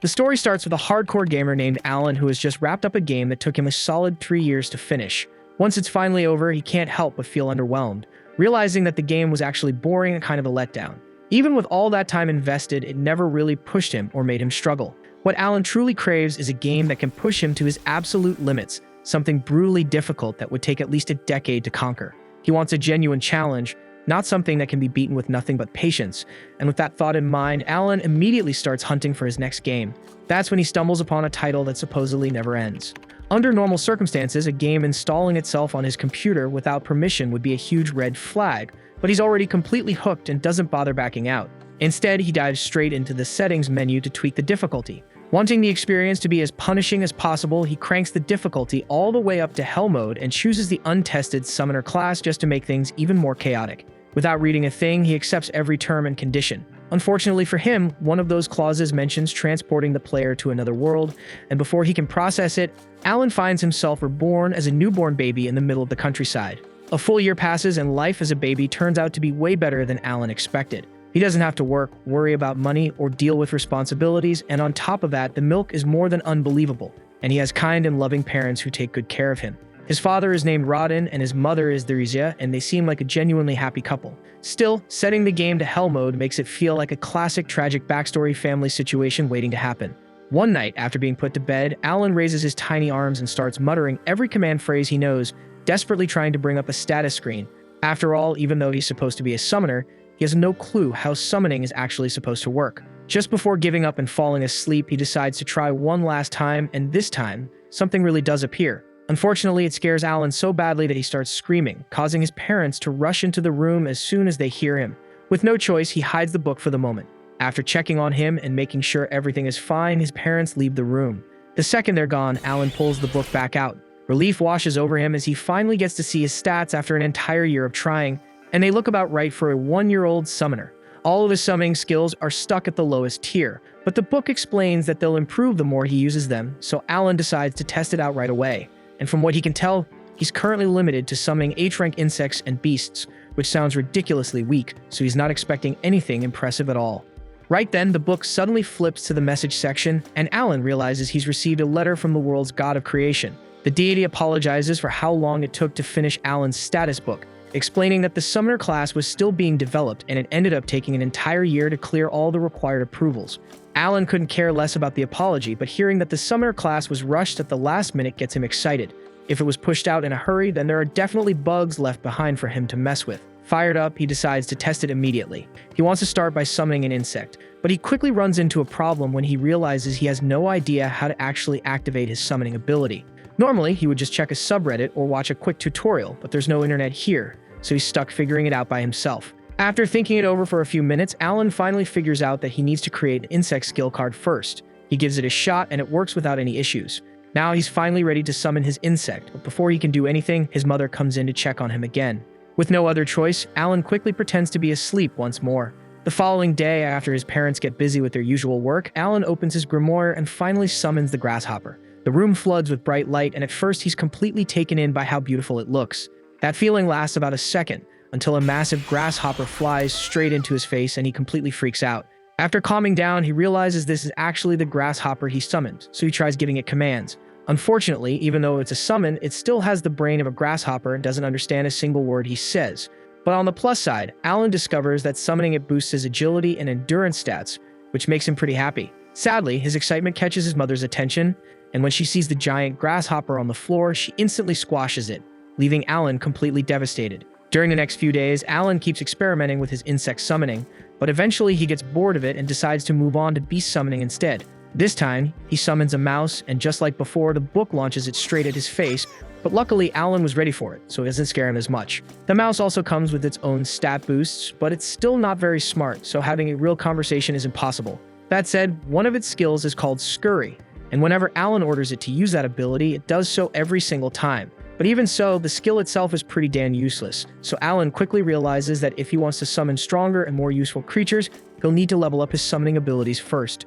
The story starts with a hardcore gamer named Alan who has just wrapped up a game that took him a solid 3 years to finish. Once it's finally over, he can't help but feel underwhelmed, realizing that the game was actually boring and kind of a letdown. Even with all that time invested, it never really pushed him or made him struggle. What Alan truly craves is a game that can push him to his absolute limits, something brutally difficult that would take at least a decade to conquer. He wants a genuine challenge, not something that can be beaten with nothing but patience. And with that thought in mind, Alan immediately starts hunting for his next game. That's when he stumbles upon a title that supposedly never ends. Under normal circumstances, a game installing itself on his computer without permission would be a huge red flag, but he's already completely hooked and doesn't bother backing out. Instead, he dives straight into the settings menu to tweak the difficulty. Wanting the experience to be as punishing as possible, he cranks the difficulty all the way up to hell mode and chooses the untested summoner class just to make things even more chaotic. Without reading a thing, he accepts every term and condition. Unfortunately for him, one of those clauses mentions transporting the player to another world, and before he can process it, Alan finds himself reborn as a newborn baby in the middle of the countryside. A full year passes and life as a baby turns out to be way better than Alan expected. He doesn't have to work, worry about money, or deal with responsibilities, and on top of that, the milk is more than unbelievable, and he has kind and loving parents who take good care of him. His father is named Rodin, and his mother is Theresia, and they seem like a genuinely happy couple. Still, setting the game to hell mode makes it feel like a classic tragic backstory family situation waiting to happen. One night, after being put to bed, Alan raises his tiny arms and starts muttering every command phrase he knows, desperately trying to bring up a status screen. After all, even though he's supposed to be a summoner, he has no clue how summoning is actually supposed to work. Just before giving up and falling asleep, he decides to try one last time, and this time, something really does appear. Unfortunately, it scares Alan so badly that he starts screaming, causing his parents to rush into the room as soon as they hear him. With no choice, he hides the book for the moment. After checking on him and making sure everything is fine, his parents leave the room. The second they're gone, Alan pulls the book back out. Relief washes over him as he finally gets to see his stats after an entire year of trying, and they look about right for a 1-year-old summoner. All of his summoning skills are stuck at the lowest tier, but the book explains that they'll improve the more he uses them, so Alan decides to test it out right away. And from what he can tell, he's currently limited to summoning H-rank insects and beasts, which sounds ridiculously weak, so he's not expecting anything impressive at all. Right then, the book suddenly flips to the message section, and Alan realizes he's received a letter from the world's god of creation. The deity apologizes for how long it took to finish Alan's status book, explaining that the summoner class was still being developed and it ended up taking an entire year to clear all the required approvals. Alan couldn't care less about the apology, but hearing that the summoner class was rushed at the last minute gets him excited. If it was pushed out in a hurry, then there are definitely bugs left behind for him to mess with. Fired up, he decides to test it immediately. He wants to start by summoning an insect, but he quickly runs into a problem when he realizes he has no idea how to actually activate his summoning ability. Normally, he would just check a subreddit or watch a quick tutorial, but there's no internet here, so he's stuck figuring it out by himself. After thinking it over for a few minutes, Alan finally figures out that he needs to create an insect skill card first. He gives it a shot and it works without any issues. Now he's finally ready to summon his insect, but before he can do anything, his mother comes in to check on him again. With no other choice, Alan quickly pretends to be asleep once more. The following day, after his parents get busy with their usual work, Alan opens his grimoire and finally summons the grasshopper. The room floods with bright light, and at first he's completely taken in by how beautiful it looks. That feeling lasts about a second, until a massive grasshopper flies straight into his face and he completely freaks out. After calming down, he realizes this is actually the grasshopper he summoned, so he tries giving it commands. Unfortunately, even though it's a summon, it still has the brain of a grasshopper and doesn't understand a single word he says. But on the plus side, Alan discovers that summoning it boosts his agility and endurance stats, which makes him pretty happy. Sadly, his excitement catches his mother's attention, and when she sees the giant grasshopper on the floor, she instantly squashes it, leaving Alan completely devastated. During the next few days, Alan keeps experimenting with his insect summoning, but eventually he gets bored of it and decides to move on to beast summoning instead. This time, he summons a mouse, and just like before, the book launches it straight at his face, but luckily Alan was ready for it, so it doesn't scare him as much. The mouse also comes with its own stat boosts, but it's still not very smart, so having a real conversation is impossible. That said, one of its skills is called Scurry, and whenever Alan orders it to use that ability, it does so every single time. But even so, the skill itself is pretty damn useless, so Alan quickly realizes that if he wants to summon stronger and more useful creatures, he'll need to level up his summoning abilities first.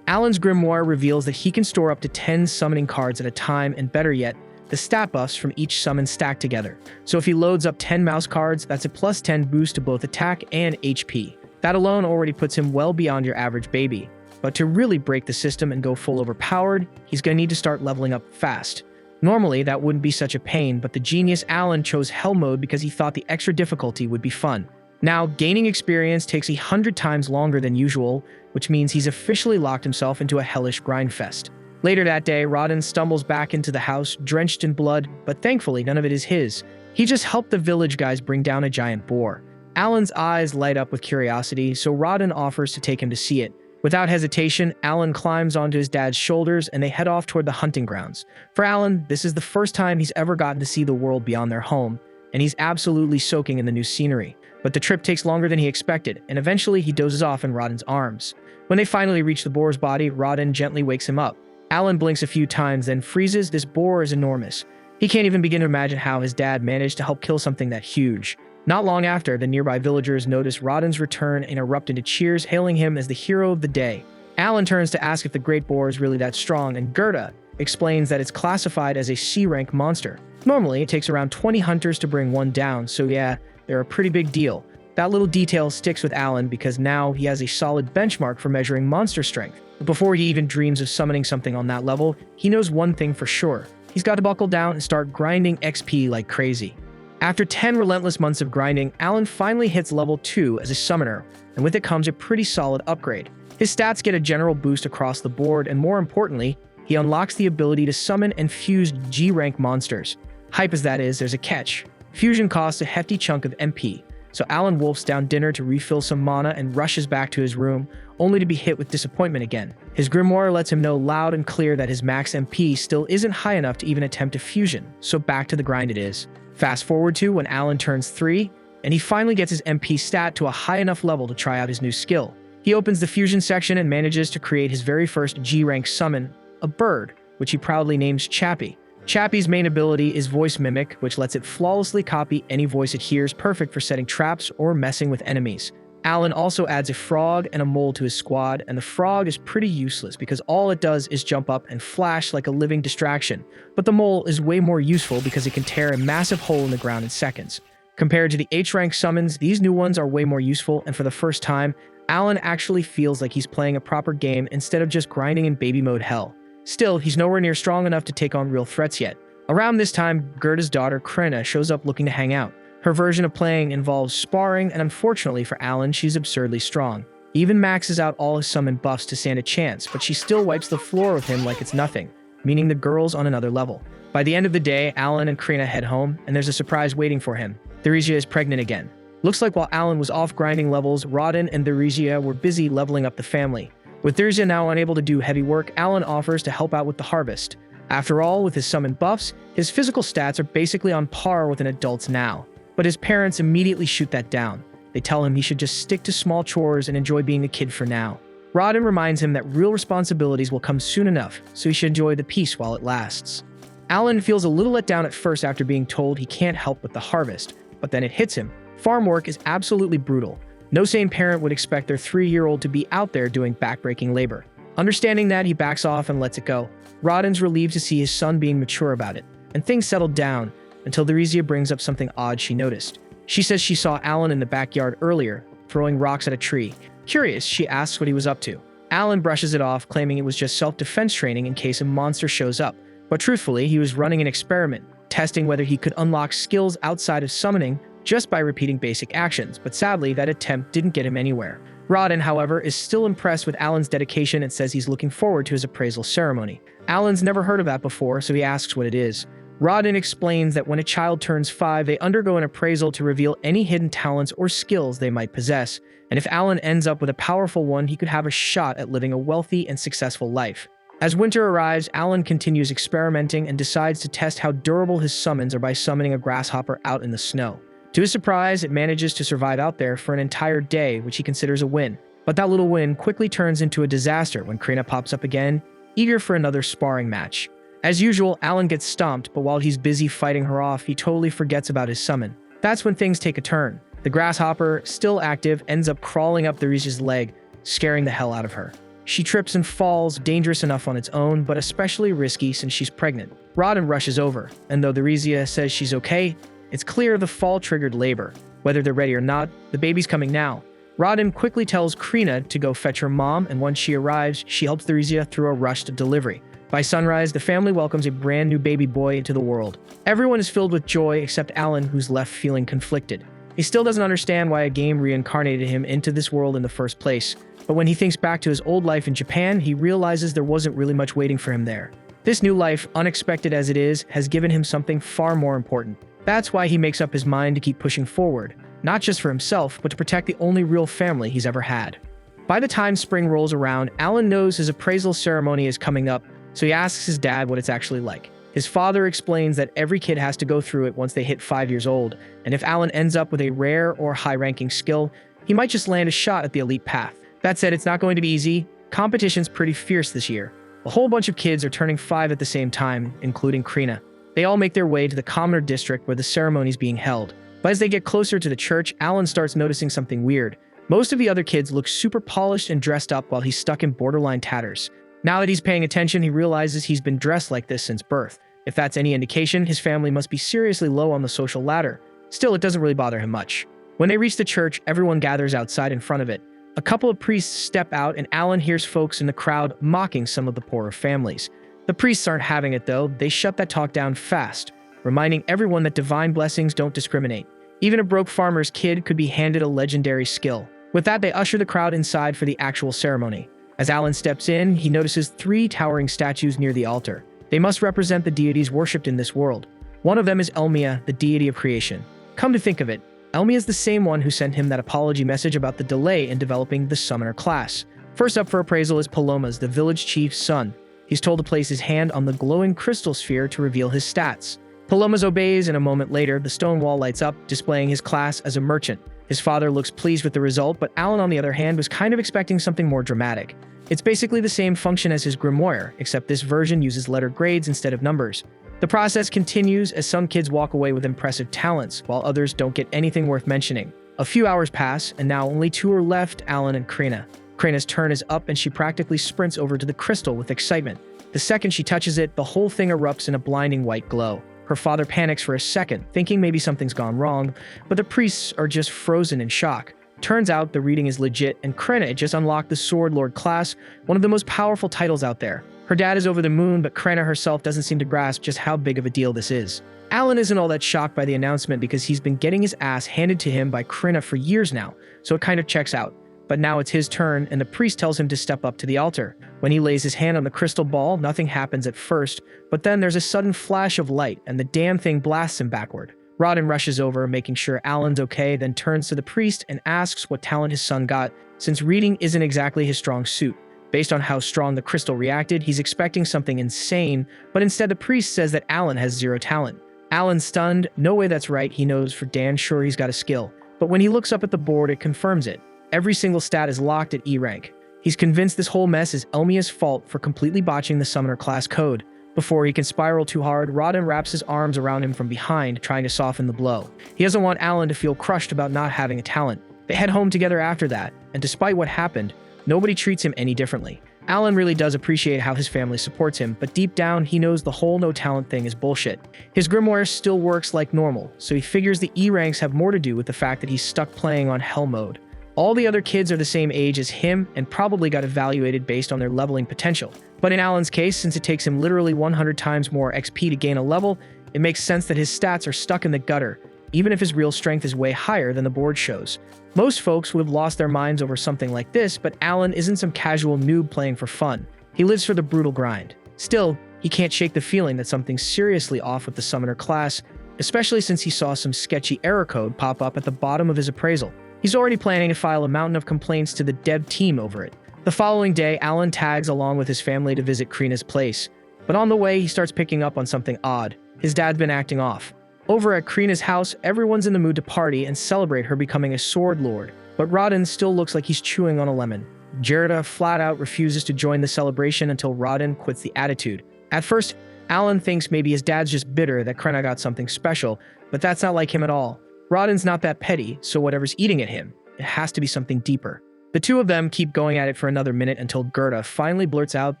Alan's grimoire reveals that he can store up to 10 summoning cards at a time, and better yet, the stat buffs from each summon stack together. So if he loads up 10 mouse cards, that's a plus 10 boost to both attack and HP. That alone already puts him well beyond your average baby. But to really break the system and go full overpowered, he's gonna need to start leveling up fast. Normally, that wouldn't be such a pain, but the genius Alan chose Hell Mode because he thought the extra difficulty would be fun. Now, gaining experience takes 100 times longer than usual, which means he's officially locked himself into a hellish grind fest. Later that day, Rodin stumbles back into the house, drenched in blood, but thankfully none of it is his. He just helped the village guys bring down a giant boar. Alan's eyes light up with curiosity, so Rodin offers to take him to see it. Without hesitation, Alan climbs onto his dad's shoulders and they head off toward the hunting grounds. For Alan, this is the first time he's ever gotten to see the world beyond their home, and he's absolutely soaking in the new scenery. But the trip takes longer than he expected, and eventually he dozes off in Rodin's arms. When they finally reach the boar's body, Rodin gently wakes him up. Alan blinks a few times, then freezes. This boar is enormous. He can't even begin to imagine how his dad managed to help kill something that huge. Not long after, the nearby villagers notice Rodin's return and erupt into cheers, hailing him as the hero of the day. Alan turns to ask if the great boar is really that strong, and Gerda explains that it's classified as a C-rank monster. Normally, it takes around 20 hunters to bring one down, so yeah, they're a pretty big deal. That little detail sticks with Alan because now he has a solid benchmark for measuring monster strength. But before he even dreams of summoning something on that level, he knows one thing for sure. He's got to buckle down and start grinding XP like crazy. After 10 relentless months of grinding, Alan finally hits level 2 as a summoner, and with it comes a pretty solid upgrade. His stats get a general boost across the board, and more importantly, he unlocks the ability to summon and fuse G-rank monsters. Hype as that is, there's a catch. Fusion costs a hefty chunk of MP, so Alan wolfs down dinner to refill some mana and rushes back to his room, only to be hit with disappointment again. His grimoire lets him know loud and clear that his max MP still isn't high enough to even attempt a fusion, so back to the grind it is. Fast forward to when Alan turns 3, and he finally gets his MP stat to a high enough level to try out his new skill. He opens the fusion section and manages to create his very first G-rank summon, a bird, which he proudly names Chappie. Chappie's main ability is Voice Mimic, which lets it flawlessly copy any voice it hears, perfect for setting traps or messing with enemies. Alan also adds a frog and a mole to his squad, and the frog is pretty useless because all it does is jump up and flash like a living distraction, but the mole is way more useful because it can tear a massive hole in the ground in seconds. Compared to the H-rank summons, these new ones are way more useful, and for the first time, Alan actually feels like he's playing a proper game instead of just grinding in baby mode hell. Still, he's nowhere near strong enough to take on real threats yet. Around this time, Gerda's daughter, Krena, shows up looking to hang out. Her version of playing involves sparring, and unfortunately for Alan, she's absurdly strong. He even maxes out all his summon buffs to stand a chance, but she still wipes the floor with him like it's nothing, meaning the girl's on another level. By the end of the day, Alan and Krena head home, and there's a surprise waiting for him. Theresia is pregnant again. Looks like while Alan was off grinding levels, Rodin and Theresia were busy leveling up the family. With Theresia now unable to do heavy work, Alan offers to help out with the harvest. After all, with his summon buffs, his physical stats are basically on par with an adult's now. But his parents immediately shoot that down. They tell him he should just stick to small chores and enjoy being a kid for now. Rodin reminds him that real responsibilities will come soon enough, so he should enjoy the peace while it lasts. Alan feels a little let down at first after being told he can't help with the harvest, but then it hits him. Farm work is absolutely brutal. No sane parent would expect their 3-year-old to be out there doing backbreaking labor. Understanding that, he backs off and lets it go. Rodin's relieved to see his son being mature about it, and things settled down until Theresia brings up something odd she noticed. She says she saw Alan in the backyard earlier, throwing rocks at a tree. Curious, she asks what he was up to. Alan brushes it off, claiming it was just self-defense training in case a monster shows up. But truthfully, he was running an experiment, testing whether he could unlock skills outside of summoning just by repeating basic actions, but sadly, that attempt didn't get him anywhere. Rodin, however, is still impressed with Alan's dedication and says he's looking forward to his appraisal ceremony. Alan's never heard of that before, so he asks what it is. Rodin explains that when a child turns 5, they undergo an appraisal to reveal any hidden talents or skills they might possess, and if Alan ends up with a powerful one, he could have a shot at living a wealthy and successful life. As winter arrives, Alan continues experimenting and decides to test how durable his summons are by summoning a grasshopper out in the snow. To his surprise, it manages to survive out there for an entire day, which he considers a win. But that little win quickly turns into a disaster when Krena pops up again, eager for another sparring match. As usual, Alan gets stomped, but while he's busy fighting her off, he totally forgets about his summon. That's when things take a turn. The grasshopper, still active, ends up crawling up Theresia's leg, scaring the hell out of her. She trips and falls, dangerous enough on its own, but especially risky since she's pregnant. Rodin rushes over, and though Theresia says she's okay, it's clear the fall triggered labor. Whether they're ready or not, the baby's coming now. Rodin quickly tells Krina to go fetch her mom, and once she arrives, she helps Theresia through a rushed delivery. By sunrise, the family welcomes a brand new baby boy into the world. Everyone is filled with joy except Alan, who's left feeling conflicted. He still doesn't understand why a game reincarnated him into this world in the first place, but when he thinks back to his old life in Japan, he realizes there wasn't really much waiting for him there. This new life, unexpected as it is, has given him something far more important. That's why he makes up his mind to keep pushing forward, not just for himself, but to protect the only real family he's ever had. By the time spring rolls around, Alan knows his appraisal ceremony is coming up, so he asks his dad what it's actually like. His father explains that every kid has to go through it once they hit 5 years old, and if Alan ends up with a rare or high-ranking skill, he might just land a shot at the elite path. That said, it's not going to be easy. Competition's pretty fierce this year. A whole bunch of kids are turning 5 at the same time, including Krina. They all make their way to the commoner district where the ceremony's being held. But as they get closer to the church, Alan starts noticing something weird. Most of the other kids look super polished and dressed up while he's stuck in borderline tatters. Now that he's paying attention, he realizes he's been dressed like this since birth. If that's any indication, his family must be seriously low on the social ladder. Still, it doesn't really bother him much. When they reach the church, everyone gathers outside in front of it. A couple of priests step out, and Alan hears folks in the crowd mocking some of the poorer families. The priests aren't having it, though. They shut that talk down fast, reminding everyone that divine blessings don't discriminate. Even a broke farmer's kid could be handed a legendary skill. With that, they usher the crowd inside for the actual ceremony. As Alan steps in, he notices 3 towering statues near the altar. They must represent the deities worshipped in this world. One of them is Elmia, the deity of creation. Come to think of it, Elmia is the same one who sent him that apology message about the delay in developing the summoner class. First up for appraisal is Palomas, the village chief's son. He's told to place his hand on the glowing crystal sphere to reveal his stats. Palomas obeys, and a moment later, the stone wall lights up, displaying his class as a merchant. His father looks pleased with the result, but Alan, on the other hand, was kind of expecting something more dramatic. It's basically the same function as his grimoire, except this version uses letter grades instead of numbers. The process continues as some kids walk away with impressive talents, while others don't get anything worth mentioning. A few hours pass, and now only 2 are left, Alan and Krina. Krina's turn is up, and she practically sprints over to the crystal with excitement. The second she touches it, the whole thing erupts in a blinding white glow. Her father panics for a second, thinking maybe something's gone wrong, but the priests are just frozen in shock. Turns out the reading is legit, and Krina just unlocked the Sword Lord class, one of the most powerful titles out there. Her dad is over the moon, but Krina herself doesn't seem to grasp just how big of a deal this is. Alan isn't all that shocked by the announcement because he's been getting his ass handed to him by Krina for years now, so it kind of checks out. But now it's his turn, and the priest tells him to step up to the altar. When he lays his hand on the crystal ball, nothing happens at first, but then there's a sudden flash of light, and the damn thing blasts him backward. Rodin rushes over, making sure Alan's okay, then turns to the priest and asks what talent his son got, since reading isn't exactly his strong suit. Based on how strong the crystal reacted, he's expecting something insane, but instead the priest says that Alan has 0 talent. Alan's stunned. No way, that's right, he knows for damn sure he's got a skill. But when he looks up at the board, it confirms it. Every single stat is locked at E rank. He's convinced this whole mess is Elmia's fault for completely botching the summoner class code. Before he can spiral too hard, Rodin wraps his arms around him from behind, trying to soften the blow. He doesn't want Alan to feel crushed about not having a talent. They head home together after that, and despite what happened, nobody treats him any differently. Alan really does appreciate how his family supports him, but deep down, he knows the whole no talent thing is bullshit. His grimoire still works like normal, so he figures the E ranks have more to do with the fact that he's stuck playing on Hell mode. All the other kids are the same age as him and probably got evaluated based on their leveling potential. But in Alan's case, since it takes him literally 100 times more XP to gain a level, it makes sense that his stats are stuck in the gutter, even if his real strength is way higher than the board shows. Most folks would have lost their minds over something like this, but Alan isn't some casual noob playing for fun. He lives for the brutal grind. Still, he can't shake the feeling that something's seriously off with the summoner class, especially since he saw some sketchy error code pop up at the bottom of his appraisal. He's already planning to file a mountain of complaints to the dev team over it. The following day, Alan tags along with his family to visit Krina's place. But on the way, he starts picking up on something odd. His dad's been acting off. Over at Krina's house, everyone's in the mood to party and celebrate her becoming a sword lord. But Rodin still looks like he's chewing on a lemon. Gerda flat out refuses to join the celebration until Rodin quits the attitude. At first, Alan thinks maybe his dad's just bitter that Krina got something special, but that's not like him at all. Rodin's not that petty, so whatever's eating at him, it has to be something deeper. The two of them keep going at it for another minute until Gerda finally blurts out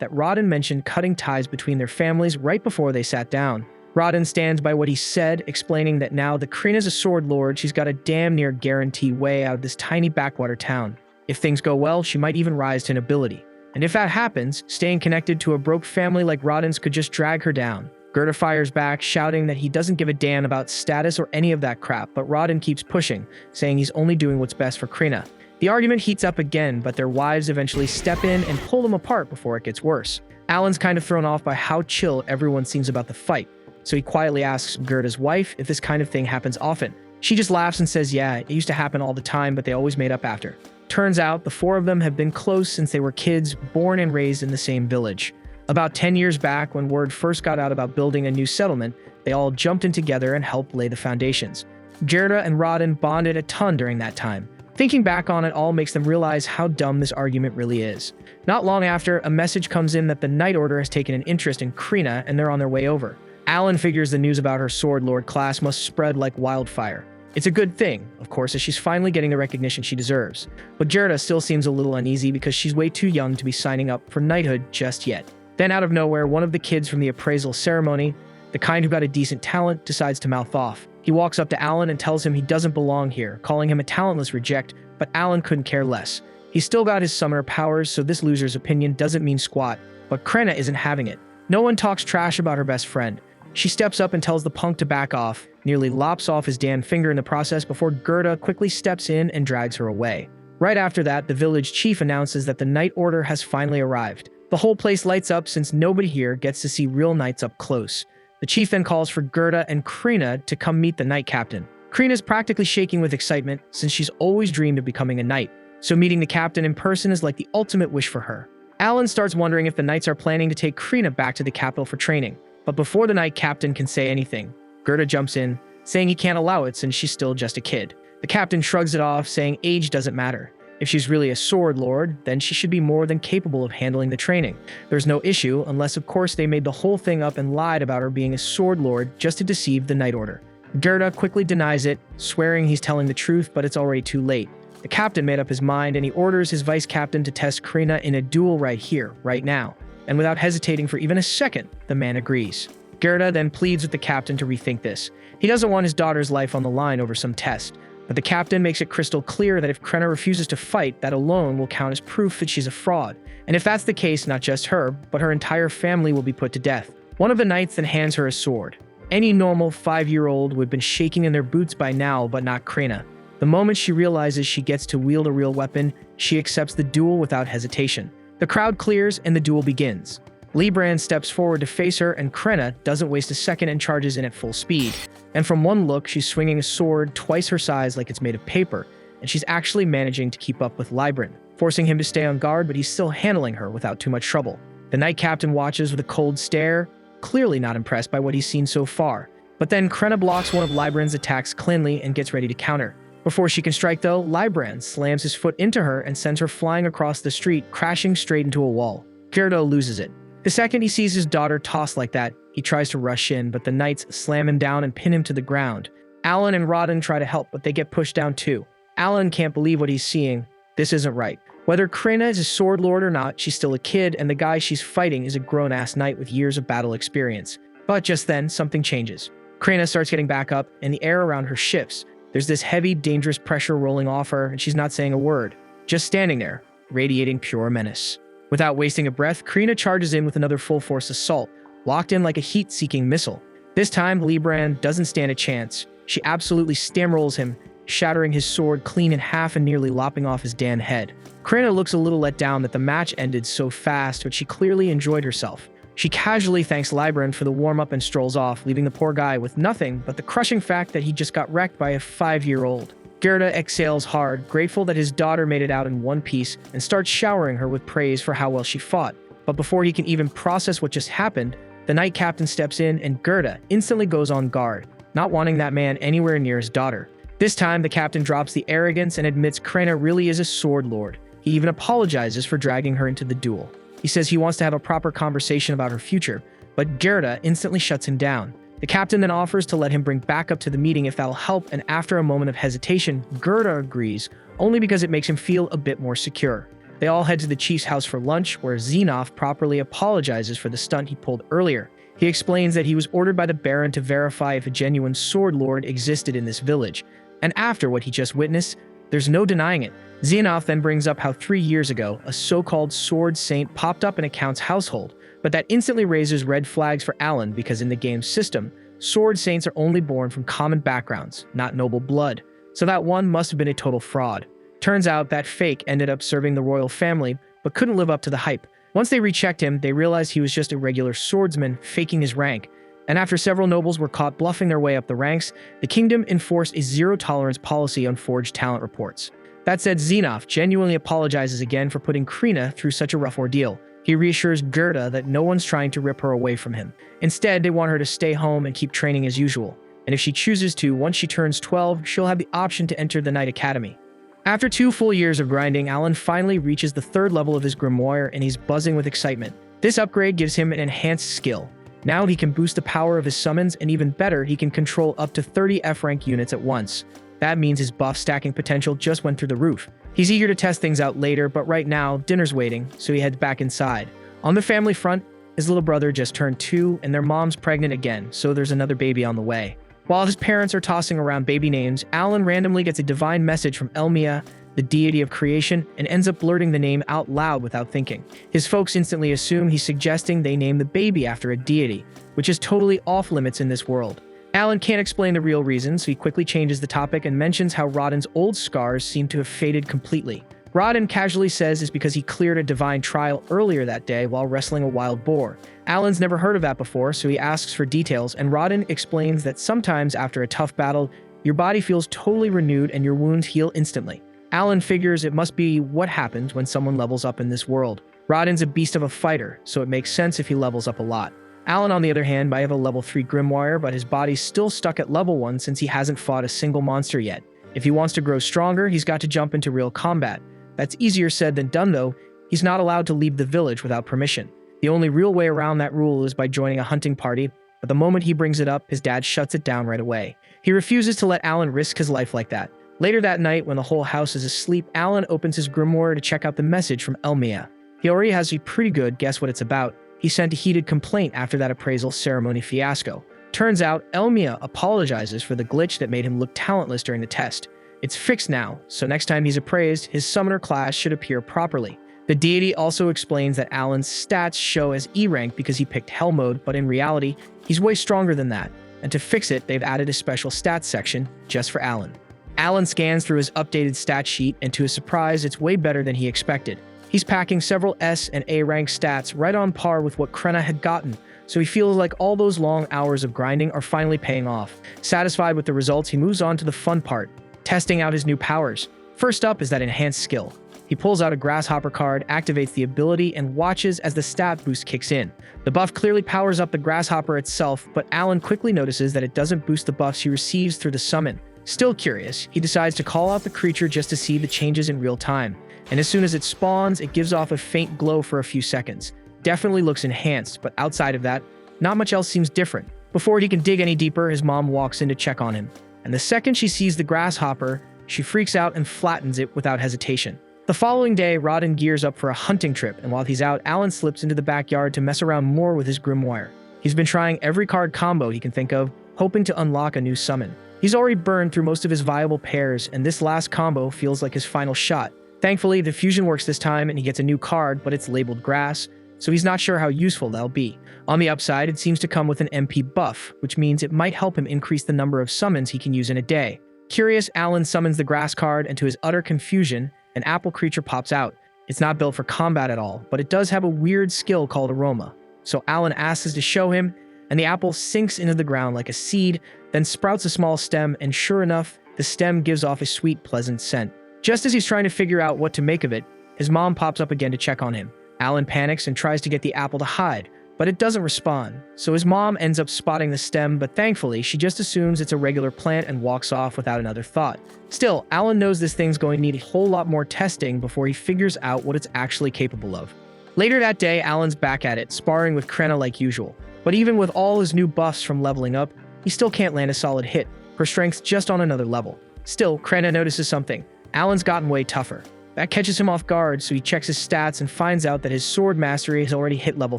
that Rodin mentioned cutting ties between their families right before they sat down. Rodden stands by what he said, explaining that now that Krina's a sword lord, she's got a damn near guarantee way out of this tiny backwater town. If things go well, she might even rise to nobility. And if that happens, staying connected to a broke family like Rodden's could just drag her down. Gerda fires back, shouting that he doesn't give a damn about status or any of that crap, but Rodden keeps pushing, saying he's only doing what's best for Krina. The argument heats up again, but their wives eventually step in and pull them apart before it gets worse. Alan's kind of thrown off by how chill everyone seems about the fight, so he quietly asks Gerda's wife if this kind of thing happens often. She just laughs and says yeah, it used to happen all the time, but they always made up after. Turns out the four of them have been close since they were kids, born and raised in the same village. About 10 years back, when word first got out about building a new settlement, they all jumped in together and helped lay the foundations. Gerda and Rodden bonded a ton during that time. Thinking back on it all makes them realize how dumb this argument really is. Not long after, a message comes in that the Night Order has taken an interest in Krina and they're on their way over. Alan figures the news about her Sword Lord class must spread like wildfire. It's a good thing, of course, as she's finally getting the recognition she deserves. But Gerda still seems a little uneasy because she's way too young to be signing up for knighthood just yet. Then out of nowhere, one of the kids from the appraisal ceremony, the kind who got a decent talent, decides to mouth off. He walks up to Alan and tells him he doesn't belong here, calling him a talentless reject, but Alan couldn't care less. He's still got his summoner powers, so this loser's opinion doesn't mean squat, but Krina isn't having it. No one talks trash about her best friend. She steps up and tells the punk to back off, nearly lops off his damn finger in the process before Gerda quickly steps in and drags her away. Right after that, the village chief announces that the Night Order has finally arrived. The whole place lights up since nobody here gets to see real knights up close. The chief then calls for Gerda and Krina to come meet the knight captain. Krina's practically shaking with excitement since she's always dreamed of becoming a knight, so meeting the captain in person is like the ultimate wish for her. Alan starts wondering if the knights are planning to take Krina back to the capital for training, but before the knight captain can say anything, Gerda jumps in, saying he can't allow it since she's still just a kid. The captain shrugs it off, saying age doesn't matter. If she's really a sword lord, then she should be more than capable of handling the training. There's no issue, unless of course they made the whole thing up and lied about her being a sword lord just to deceive the Night Order. Gerda quickly denies it, swearing he's telling the truth, but it's already too late. The captain made up his mind and he orders his vice captain to test Krina in a duel right here, right now. And without hesitating for even a second, the man agrees. Gerda then pleads with the captain to rethink this. He doesn't want his daughter's life on the line over some test. But the captain makes it crystal clear that if Krina refuses to fight, that alone will count as proof that she's a fraud. And if that's the case, not just her, but her entire family will be put to death. One of the knights then hands her a sword. Any normal 5-year-old would have been shaking in their boots by now, but not Krina. The moment she realizes she gets to wield a real weapon, she accepts the duel without hesitation. The crowd clears and the duel begins. Librand steps forward to face her, and Krina doesn't waste a second and charges in at full speed. And from one look, she's swinging a sword twice her size like it's made of paper, and she's actually managing to keep up with Librand, forcing him to stay on guard, but he's still handling her without too much trouble. The knight captain watches with a cold stare, clearly not impressed by what he's seen so far. But then Krina blocks one of Librand's attacks cleanly and gets ready to counter. Before she can strike though, Librand slams his foot into her and sends her flying across the street, crashing straight into a wall. Gerda loses it. The second he sees his daughter tossed like that, he tries to rush in, but the knights slam him down and pin him to the ground. Alan and Rodden try to help, but they get pushed down too. Alan can't believe what he's seeing. This isn't right. Whether Krina is a sword lord or not, she's still a kid, and the guy she's fighting is a grown-ass knight with years of battle experience. But just then, something changes. Krina starts getting back up, and the air around her shifts. There's this heavy, dangerous pressure rolling off her, and she's not saying a word, just standing there, radiating pure menace. Without wasting a breath, Krina charges in with another full-force assault, locked in like a heat-seeking missile. This time, Librand doesn't stand a chance. She absolutely steamrolls him, shattering his sword clean in half and nearly lopping off his damn head. Krina looks a little let down that the match ended so fast, but she clearly enjoyed herself. She casually thanks Librand for the warm-up and strolls off, leaving the poor guy with nothing but the crushing fact that he just got wrecked by a 5-year-old. Gerda exhales hard, grateful that his daughter made it out in one piece, and starts showering her with praise for how well she fought. But before he can even process what just happened, the knight captain steps in and Gerda instantly goes on guard, not wanting that man anywhere near his daughter. This time, the captain drops the arrogance and admits Krina really is a sword lord. He even apologizes for dragging her into the duel. He says he wants to have a proper conversation about her future, but Gerda instantly shuts him down. The captain then offers to let him bring backup to the meeting if that'll help, and after a moment of hesitation, Gerda agrees, only because it makes him feel a bit more secure. They all head to the chief's house for lunch, where Xenoth properly apologizes for the stunt he pulled earlier. He explains that he was ordered by the Baron to verify if a genuine sword lord existed in this village, and after what he just witnessed, there's no denying it. Xenoth then brings up how 3 years ago, a so-called sword saint popped up in a count's household, but that instantly raises red flags for Alan because in the game's system, sword saints are only born from common backgrounds, not noble blood, so that one must have been a total fraud. Turns out that fake ended up serving the royal family, but couldn't live up to the hype. Once they rechecked him, they realized he was just a regular swordsman faking his rank, and after several nobles were caught bluffing their way up the ranks, the kingdom enforced a zero-tolerance policy on forged talent reports. That said, Xenoth genuinely apologizes again for putting Krina through such a rough ordeal. He reassures Gerda that no one's trying to rip her away from him. Instead, they want her to stay home and keep training as usual, and if she chooses to, once she turns 12, she'll have the option to enter the Knight Academy. After 2 full years of grinding, Alan finally reaches the 3rd level of his grimoire and he's buzzing with excitement. This upgrade gives him an enhanced skill. Now he can boost the power of his summons, and even better, he can control up to 30 F-rank units at once. That means his buff stacking potential just went through the roof. He's eager to test things out later, but right now, dinner's waiting, so he heads back inside. On the family front, his little brother just turned 2, and their mom's pregnant again, so there's another baby on the way. While his parents are tossing around baby names, Alan randomly gets a divine message from Elmia, the deity of creation, and ends up blurting the name out loud without thinking. His folks instantly assume he's suggesting they name the baby after a deity, which is totally off limits in this world. Alan can't explain the real reason, so he quickly changes the topic and mentions how Rodden's old scars seem to have faded completely. Rodden casually says it's because he cleared a divine trial earlier that day while wrestling a wild boar. Alan's never heard of that before, so he asks for details, and Rodden explains that sometimes after a tough battle, your body feels totally renewed and your wounds heal instantly. Alan figures it must be what happens when someone levels up in this world. Rodden's a beast of a fighter, so it makes sense if he levels up a lot. Alan, on the other hand, might have a level 3 grimoire, but his body's still stuck at level 1 since he hasn't fought a single monster yet. If he wants to grow stronger, he's got to jump into real combat. That's easier said than done though. He's not allowed to leave the village without permission. The only real way around that rule is by joining a hunting party, but the moment he brings it up, his dad shuts it down right away. He refuses to let Alan risk his life like that. Later that night, when the whole house is asleep, Alan opens his grimoire to check out the message from Elmia. He already has a pretty good guess what it's about. He sent a heated complaint after that appraisal ceremony fiasco. Turns out, Elmia apologizes for the glitch that made him look talentless during the test. It's fixed now, so next time he's appraised, his summoner class should appear properly. The deity also explains that Alan's stats show as E rank because he picked Hell mode, but in reality, he's way stronger than that. And to fix it, they've added a special stats section just for Alan. Alan scans through his updated stat sheet, and to his surprise, it's way better than he expected. He's packing several S and A rank stats right on par with what Krenna had gotten, so he feels like all those long hours of grinding are finally paying off. Satisfied with the results, he moves on to the fun part, testing out his new powers. First up is that enhanced skill. He pulls out a grasshopper card, activates the ability, and watches as the stat boost kicks in. The buff clearly powers up the grasshopper itself, but Alan quickly notices that it doesn't boost the buffs he receives through the summon. Still curious, he decides to call out the creature just to see the changes in real time. And as soon as it spawns, it gives off a faint glow for a few seconds. Definitely looks enhanced, but outside of that, not much else seems different. Before he can dig any deeper, his mom walks in to check on him. And the second she sees the grasshopper, she freaks out and flattens it without hesitation. The following day, Rodden gears up for a hunting trip, and while he's out, Alan slips into the backyard to mess around more with his grimoire. He's been trying every card combo he can think of, hoping to unlock a new summon. He's already burned through most of his viable pairs, and this last combo feels like his final shot. Thankfully, the fusion works this time, and he gets a new card, but it's labeled grass, so he's not sure how useful that'll be. On the upside, it seems to come with an MP buff, which means it might help him increase the number of summons he can use in a day. Curious, Alan summons the grass card, and to his utter confusion, an apple creature pops out. It's not built for combat at all, but it does have a weird skill called aroma. So Alan asks to show him, and the apple sinks into the ground like a seed, then sprouts a small stem, and sure enough, the stem gives off a sweet, pleasant scent. Just as he's trying to figure out what to make of it, his mom pops up again to check on him. Alan panics and tries to get the apple to hide, but it doesn't respond, so his mom ends up spotting the stem, but thankfully, she just assumes it's a regular plant and walks off without another thought. Still, Alan knows this thing's going to need a whole lot more testing before he figures out what it's actually capable of. Later that day, Alan's back at it, sparring with Krenna like usual. But even with all his new buffs from leveling up, he still can't land a solid hit. Her strength's just on another level. Still, Krenna notices something. Alan's gotten way tougher. That catches him off guard, so he checks his stats and finds out that his sword mastery has already hit level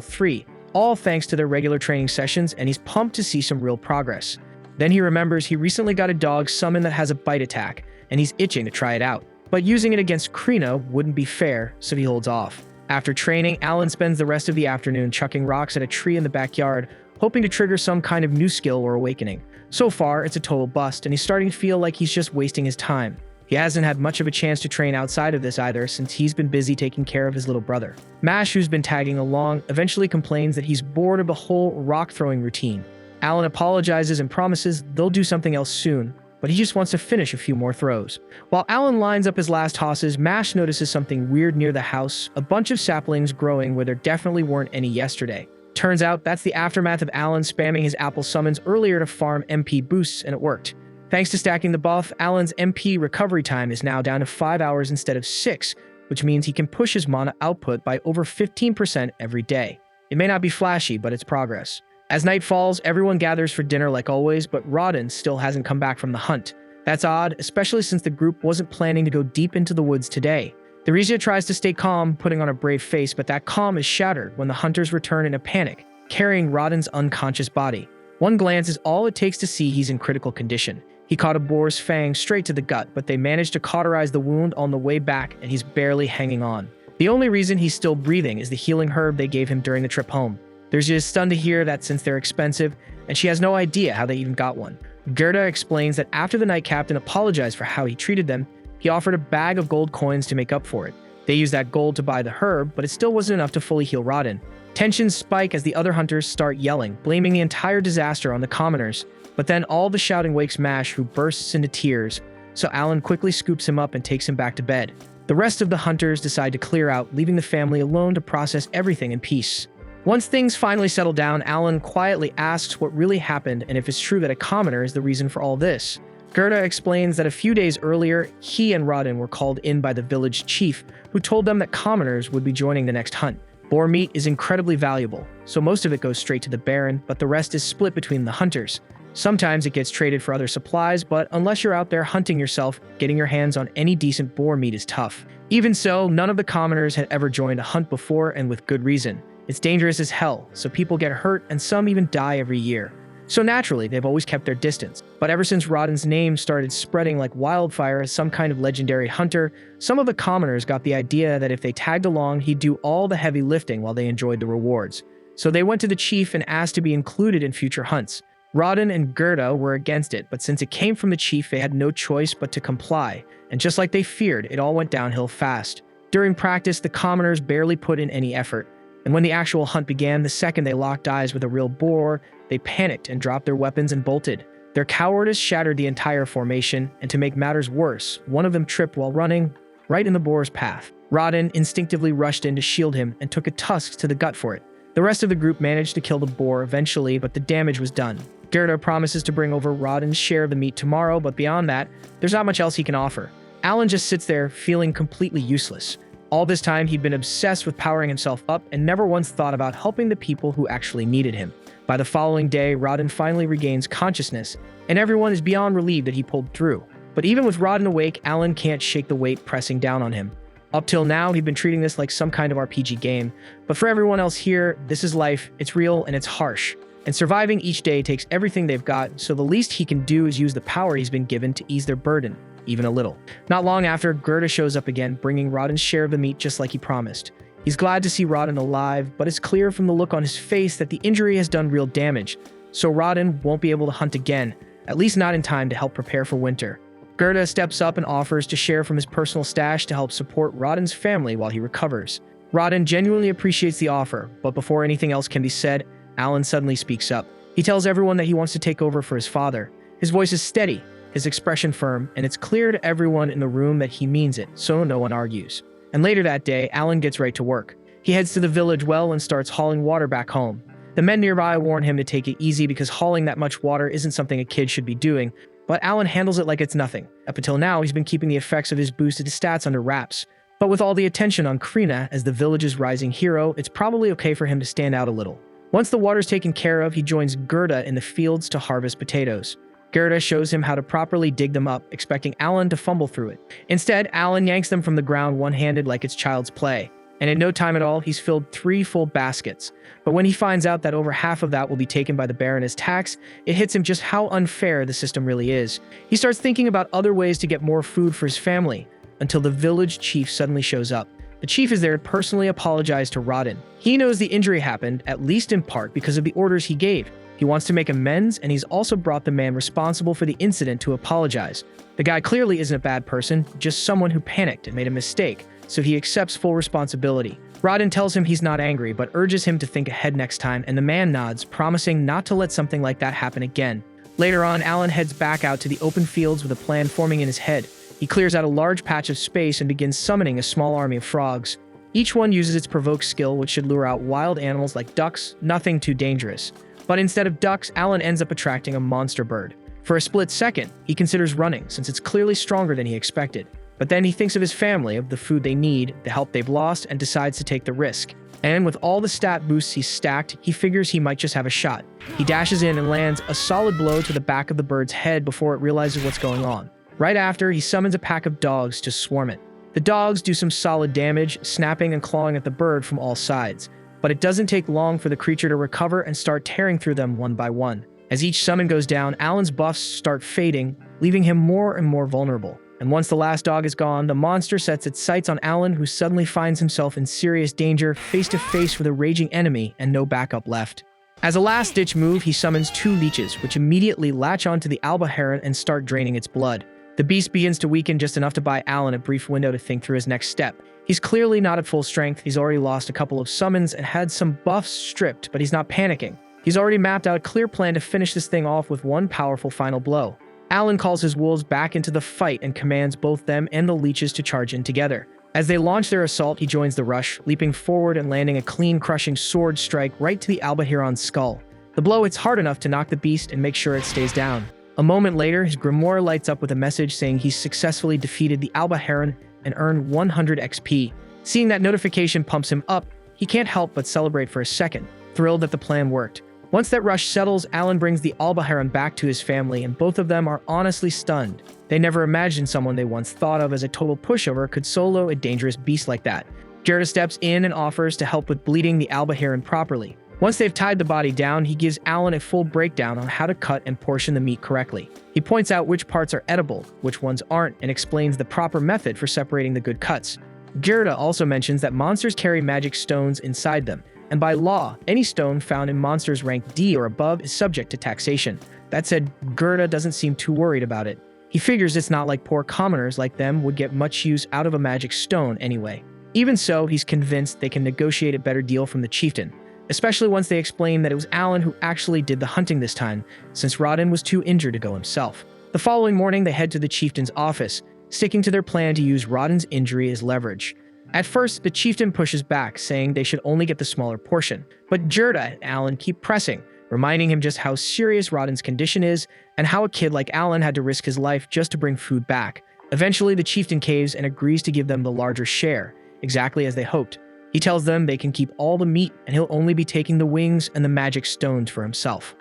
3, all thanks to their regular training sessions, and he's pumped to see some real progress. Then he remembers he recently got a dog summon that has a bite attack, and he's itching to try it out. But using it against Krina wouldn't be fair, so he holds off. After training, Alan spends the rest of the afternoon chucking rocks at a tree in the backyard, hoping to trigger some kind of new skill or awakening. So far, it's a total bust, and he's starting to feel like he's just wasting his time. He hasn't had much of a chance to train outside of this either, since he's been busy taking care of his little brother. Mash, who's been tagging along, eventually complains that he's bored of the whole rock-throwing routine. Alan apologizes and promises they'll do something else soon, but he just wants to finish a few more throws. While Alan lines up his last tosses, Mash notices something weird near the house, a bunch of saplings growing where there definitely weren't any yesterday. Turns out that's the aftermath of Alan spamming his apple summons earlier to farm MP boosts, and it worked. Thanks to stacking the buff, Alan's MP recovery time is now down to 5 hours instead of 6, which means he can push his mana output by over 15% every day. It may not be flashy, but it's progress. As night falls, everyone gathers for dinner like always, but Rodin still hasn't come back from the hunt. That's odd, especially since the group wasn't planning to go deep into the woods today. Theresia tries to stay calm, putting on a brave face, but that calm is shattered when the hunters return in a panic, carrying Rodin's unconscious body. One glance is all it takes to see he's in critical condition. He caught a boar's fang straight to the gut, but they managed to cauterize the wound on the way back, and he's barely hanging on. The only reason he's still breathing is the healing herb they gave him during the trip home. Theresia is stunned to hear that since they're expensive, and she has no idea how they even got one. Gerda explains that after the Night Captain apologized for how he treated them, he offered a bag of gold coins to make up for it. They used that gold to buy the herb, but it still wasn't enough to fully heal Rodin. Tensions spike as the other hunters start yelling, blaming the entire disaster on the commoners. But then all the shouting wakes Mash, who bursts into tears, so Alan quickly scoops him up and takes him back to bed. The rest of the hunters decide to clear out, leaving the family alone to process everything in peace. Once things finally settle down, Alan quietly asks what really happened and if it's true that a commoner is the reason for all this. Gerda explains that a few days earlier, he and Rodin were called in by the village chief, who told them that commoners would be joining the next hunt. Boar meat is incredibly valuable, so most of it goes straight to the Baron, but the rest is split between the hunters. Sometimes it gets traded for other supplies, but unless you're out there hunting yourself, getting your hands on any decent boar meat is tough. Even so, none of the commoners had ever joined a hunt before, and with good reason. It's dangerous as hell, so people get hurt and some even die every year. So naturally, they've always kept their distance. But ever since Rodin's name started spreading like wildfire as some kind of legendary hunter, some of the commoners got the idea that if they tagged along, he'd do all the heavy lifting while they enjoyed the rewards. So they went to the chief and asked to be included in future hunts. Rodin and Gerda were against it, but since it came from the chief, they had no choice but to comply. And just like they feared, it all went downhill fast. During practice, the commoners barely put in any effort. And when the actual hunt began, the second they locked eyes with a real boar, they panicked and dropped their weapons and bolted. Their cowardice shattered the entire formation, and to make matters worse, one of them tripped while running right in the boar's path. Rodin instinctively rushed in to shield him and took a tusk to the gut for it. The rest of the group managed to kill the boar eventually, but the damage was done. Gerda promises to bring over Rodin's share of the meat tomorrow, but beyond that, there's not much else he can offer. Alan just sits there, feeling completely useless. All this time, he'd been obsessed with powering himself up and never once thought about helping the people who actually needed him. By the following day, Rodin finally regains consciousness, and everyone is beyond relieved that he pulled through. But even with Rodin awake, Alan can't shake the weight pressing down on him. Up till now, he'd been treating this like some kind of RPG game, but for everyone else here, this is life, it's real, and it's harsh. And surviving each day takes everything they've got, so the least he can do is use the power he's been given to ease their burden, even a little. Not long after, Gerda shows up again, bringing Rodin's share of the meat just like he promised. He's glad to see Rodin alive, but it's clear from the look on his face that the injury has done real damage, so Rodin won't be able to hunt again, at least not in time to help prepare for winter. Gerda steps up and offers to share from his personal stash to help support Rodin's family while he recovers. Rodin genuinely appreciates the offer, but before anything else can be said, Alan suddenly speaks up. He tells everyone that he wants to take over for his father. His voice is steady, his expression firm, and it's clear to everyone in the room that he means it, so no one argues. And later that day, Alan gets right to work. He heads to the village well and starts hauling water back home. The men nearby warn him to take it easy because hauling that much water isn't something a kid should be doing, but Alan handles it like it's nothing. Up until now, he's been keeping the effects of his boosted stats under wraps. But with all the attention on Krina as the village's rising hero, it's probably okay for him to stand out a little. Once the water's taken care of, he joins Gerda in the fields to harvest potatoes. Gerda shows him how to properly dig them up, expecting Alan to fumble through it. Instead, Alan yanks them from the ground one-handed like it's child's play. And in no time at all, he's filled 3 full baskets. But when he finds out that over half of that will be taken by the Baron as tax, it hits him just how unfair the system really is. He starts thinking about other ways to get more food for his family, until the village chief suddenly shows up. The chief is there to personally apologize to Rodin. He knows the injury happened, at least in part, because of the orders he gave. He wants to make amends, and he's also brought the man responsible for the incident to apologize. The guy clearly isn't a bad person, just someone who panicked and made a mistake, so he accepts full responsibility. Rodin tells him he's not angry, but urges him to think ahead next time, and the man nods, promising not to let something like that happen again. Later on, Alan heads back out to the open fields with a plan forming in his head. He clears out a large patch of space and begins summoning a small army of frogs. Each one uses its provoke skill, which should lure out wild animals like ducks, nothing too dangerous. But instead of ducks, Alan ends up attracting a monster bird. For a split second, he considers running, since it's clearly stronger than he expected. But then he thinks of his family, of the food they need, the help they've lost, and decides to take the risk. And with all the stat boosts he's stacked, he figures he might just have a shot. He dashes in and lands a solid blow to the back of the bird's head before it realizes what's going on. Right after, he summons a pack of dogs to swarm it. The dogs do some solid damage, snapping and clawing at the bird from all sides. But it doesn't take long for the creature to recover and start tearing through them one by one. As each summon goes down, Alan's buffs start fading, leaving him more and more vulnerable. And once the last dog is gone, the monster sets its sights on Alan, who suddenly finds himself in serious danger, face to face with a raging enemy and no backup left. As a last-ditch move, he summons 2 leeches, which immediately latch onto the alba heron and start draining its blood. The beast begins to weaken just enough to buy Alan a brief window to think through his next step. He's clearly not at full strength, he's already lost a couple of summons and had some buffs stripped, but he's not panicking. He's already mapped out a clear plan to finish this thing off with one powerful final blow. Alan calls his wolves back into the fight and commands both them and the leeches to charge in together. As they launch their assault, he joins the rush, leaping forward and landing a clean, crushing sword strike right to the alba heron's skull. The blow hits hard enough to knock the beast and make sure it stays down. A moment later, his grimoire lights up with a message saying he's successfully defeated the alba heron and earned 100 XP. Seeing that notification pumps him up, he can't help but celebrate for a second, thrilled that the plan worked. Once that rush settles, Alan brings the alba heron back to his family, and both of them are honestly stunned. They never imagined someone they once thought of as a total pushover could solo a dangerous beast like that. Gerda steps in and offers to help with bleeding the alba heron properly. Once they've tied the body down, he gives Alan a full breakdown on how to cut and portion the meat correctly. He points out which parts are edible, which ones aren't, and explains the proper method for separating the good cuts. Gerda also mentions that monsters carry magic stones inside them, and by law, any stone found in monsters rank D or above is subject to taxation. That said, Gerda doesn't seem too worried about it. He figures it's not like poor commoners like them would get much use out of a magic stone anyway. Even so, he's convinced they can negotiate a better deal from the chieftain, especially once they explain that it was Alan who actually did the hunting this time, since Rodin was too injured to go himself. The following morning, they head to the chieftain's office, sticking to their plan to use Rodin's injury as leverage. At first, the chieftain pushes back, saying they should only get the smaller portion, but Gerda and Alan keep pressing, reminding him just how serious Rodin's condition is and how a kid like Alan had to risk his life just to bring food back. Eventually, the chieftain caves and agrees to give them the larger share, exactly as they hoped. He tells them they can keep all the meat and he'll only be taking the wings and the magic stones for himself.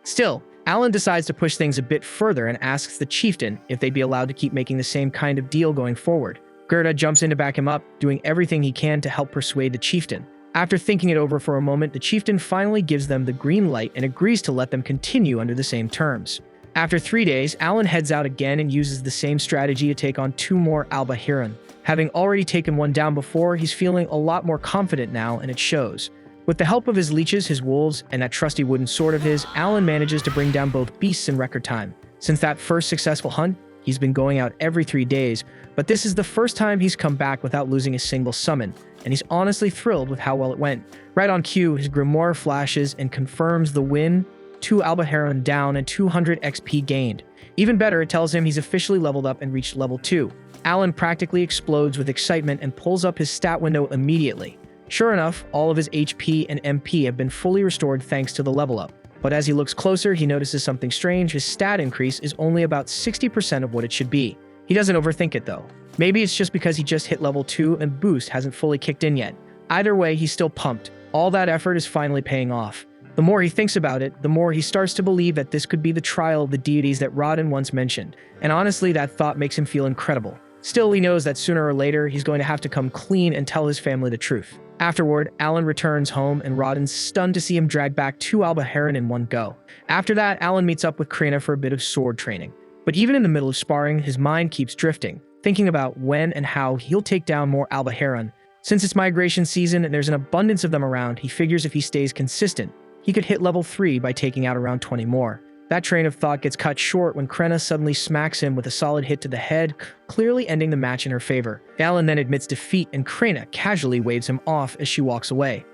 Still, Alan decides to push things a bit further and asks the chieftain if they'd be allowed to keep making the same kind of deal going forward. Gerda jumps in to back him up, doing everything he can to help persuade the chieftain. After thinking it over for a moment, the chieftain finally gives them the green light and agrees to let them continue under the same terms. After 3 days, Alan heads out again and uses the same strategy to take on 2 more alba heron. Having already taken one down before, he's feeling a lot more confident now, and it shows. With the help of his leeches, his wolves, and that trusty wooden sword of his, Alan manages to bring down both beasts in record time. Since that first successful hunt, he's been going out every 3 days, but this is the first time he's come back without losing a single summon, and he's honestly thrilled with how well it went. Right on cue, his grimoire flashes and confirms the win, 2 alba heron down and 200 XP gained. Even better, it tells him he's officially leveled up and reached level 2. Alan practically explodes with excitement and pulls up his stat window immediately. Sure enough, all of his HP and MP have been fully restored thanks to the level up. But as he looks closer, he notices something strange. His stat increase is only about 60% of what it should be. He doesn't overthink it though. Maybe it's just because he just hit level 2 and boost hasn't fully kicked in yet. Either way, he's still pumped. All that effort is finally paying off. The more he thinks about it, the more he starts to believe that this could be the trial of the deities that Rodin once mentioned, and honestly, that thought makes him feel incredible. Still, he knows that sooner or later, he's going to have to come clean and tell his family the truth. Afterward, Alan returns home, and Rodin's stunned to see him drag back 2 Alba Heron in one go. After that, Alan meets up with Krina for a bit of sword training. But even in the middle of sparring, his mind keeps drifting, thinking about when and how he'll take down more Alba Heron. Since it's migration season and there's an abundance of them around, he figures if he stays consistent, he could hit level 3 by taking out around 20 more. That train of thought gets cut short when Krena suddenly smacks him with a solid hit to the head, clearly ending the match in her favor. Alan then admits defeat, and Krena casually waves him off as she walks away.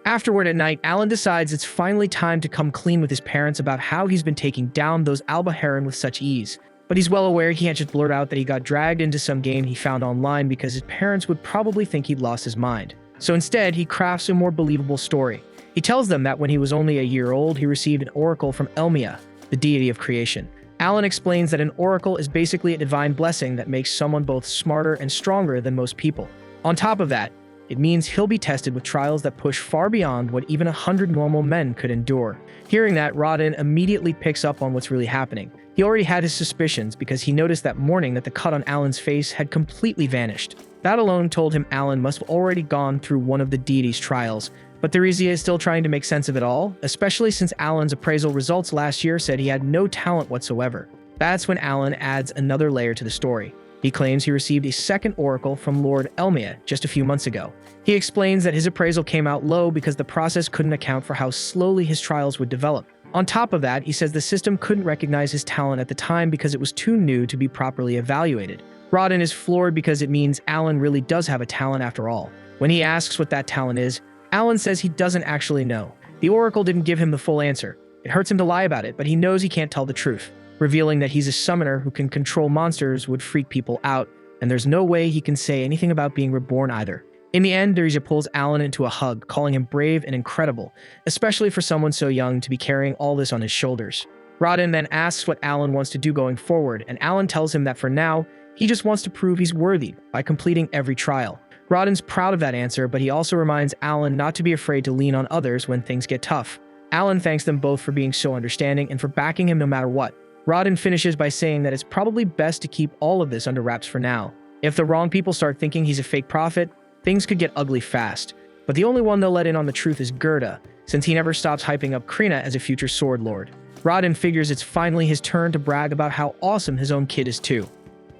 Afterward at night, Alan decides it's finally time to come clean with his parents about how he's been taking down those Alba Heron with such ease. But he's well aware he can't just blurt out that he got dragged into some game he found online because his parents would probably think he'd lost his mind. So instead, he crafts a more believable story. He tells them that when he was only a year old, he received an oracle from Elmia, the deity of creation. Alan explains that an oracle is basically a divine blessing that makes someone both smarter and stronger than most people. On top of that, it means he'll be tested with trials that push far beyond what even 100 normal men could endure. Hearing that, Rodin immediately picks up on what's really happening. He already had his suspicions because he noticed that morning that the cut on Alan's face had completely vanished. That alone told him Alan must have already gone through one of the deity's trials. But Theresia is still trying to make sense of it all, especially since Alan's appraisal results last year said he had no talent whatsoever. That's when Alan adds another layer to the story. He claims he received a second oracle from Lord Elmia just a few months ago. He explains that his appraisal came out low because the process couldn't account for how slowly his trials would develop. On top of that, he says the system couldn't recognize his talent at the time because it was too new to be properly evaluated. Rodin is floored because it means Alan really does have a talent after all. When he asks what that talent is, Alan says he doesn't actually know. The oracle didn't give him the full answer. It hurts him to lie about it, but he knows he can't tell the truth. Revealing that he's a summoner who can control monsters would freak people out, and there's no way he can say anything about being reborn either. In the end, Theresia pulls Alan into a hug, calling him brave and incredible, especially for someone so young to be carrying all this on his shoulders. Rodin then asks what Alan wants to do going forward, and Alan tells him that for now, he just wants to prove he's worthy by completing every trial. Rodin's proud of that answer, but he also reminds Alan not to be afraid to lean on others when things get tough. Alan thanks them both for being so understanding and for backing him no matter what. Rodin finishes by saying that it's probably best to keep all of this under wraps for now. If the wrong people start thinking he's a fake prophet, things could get ugly fast. But the only one they'll let in on the truth is Gerda, since he never stops hyping up Krina as a future sword lord. Rodin figures it's finally his turn to brag about how awesome his own kid is too.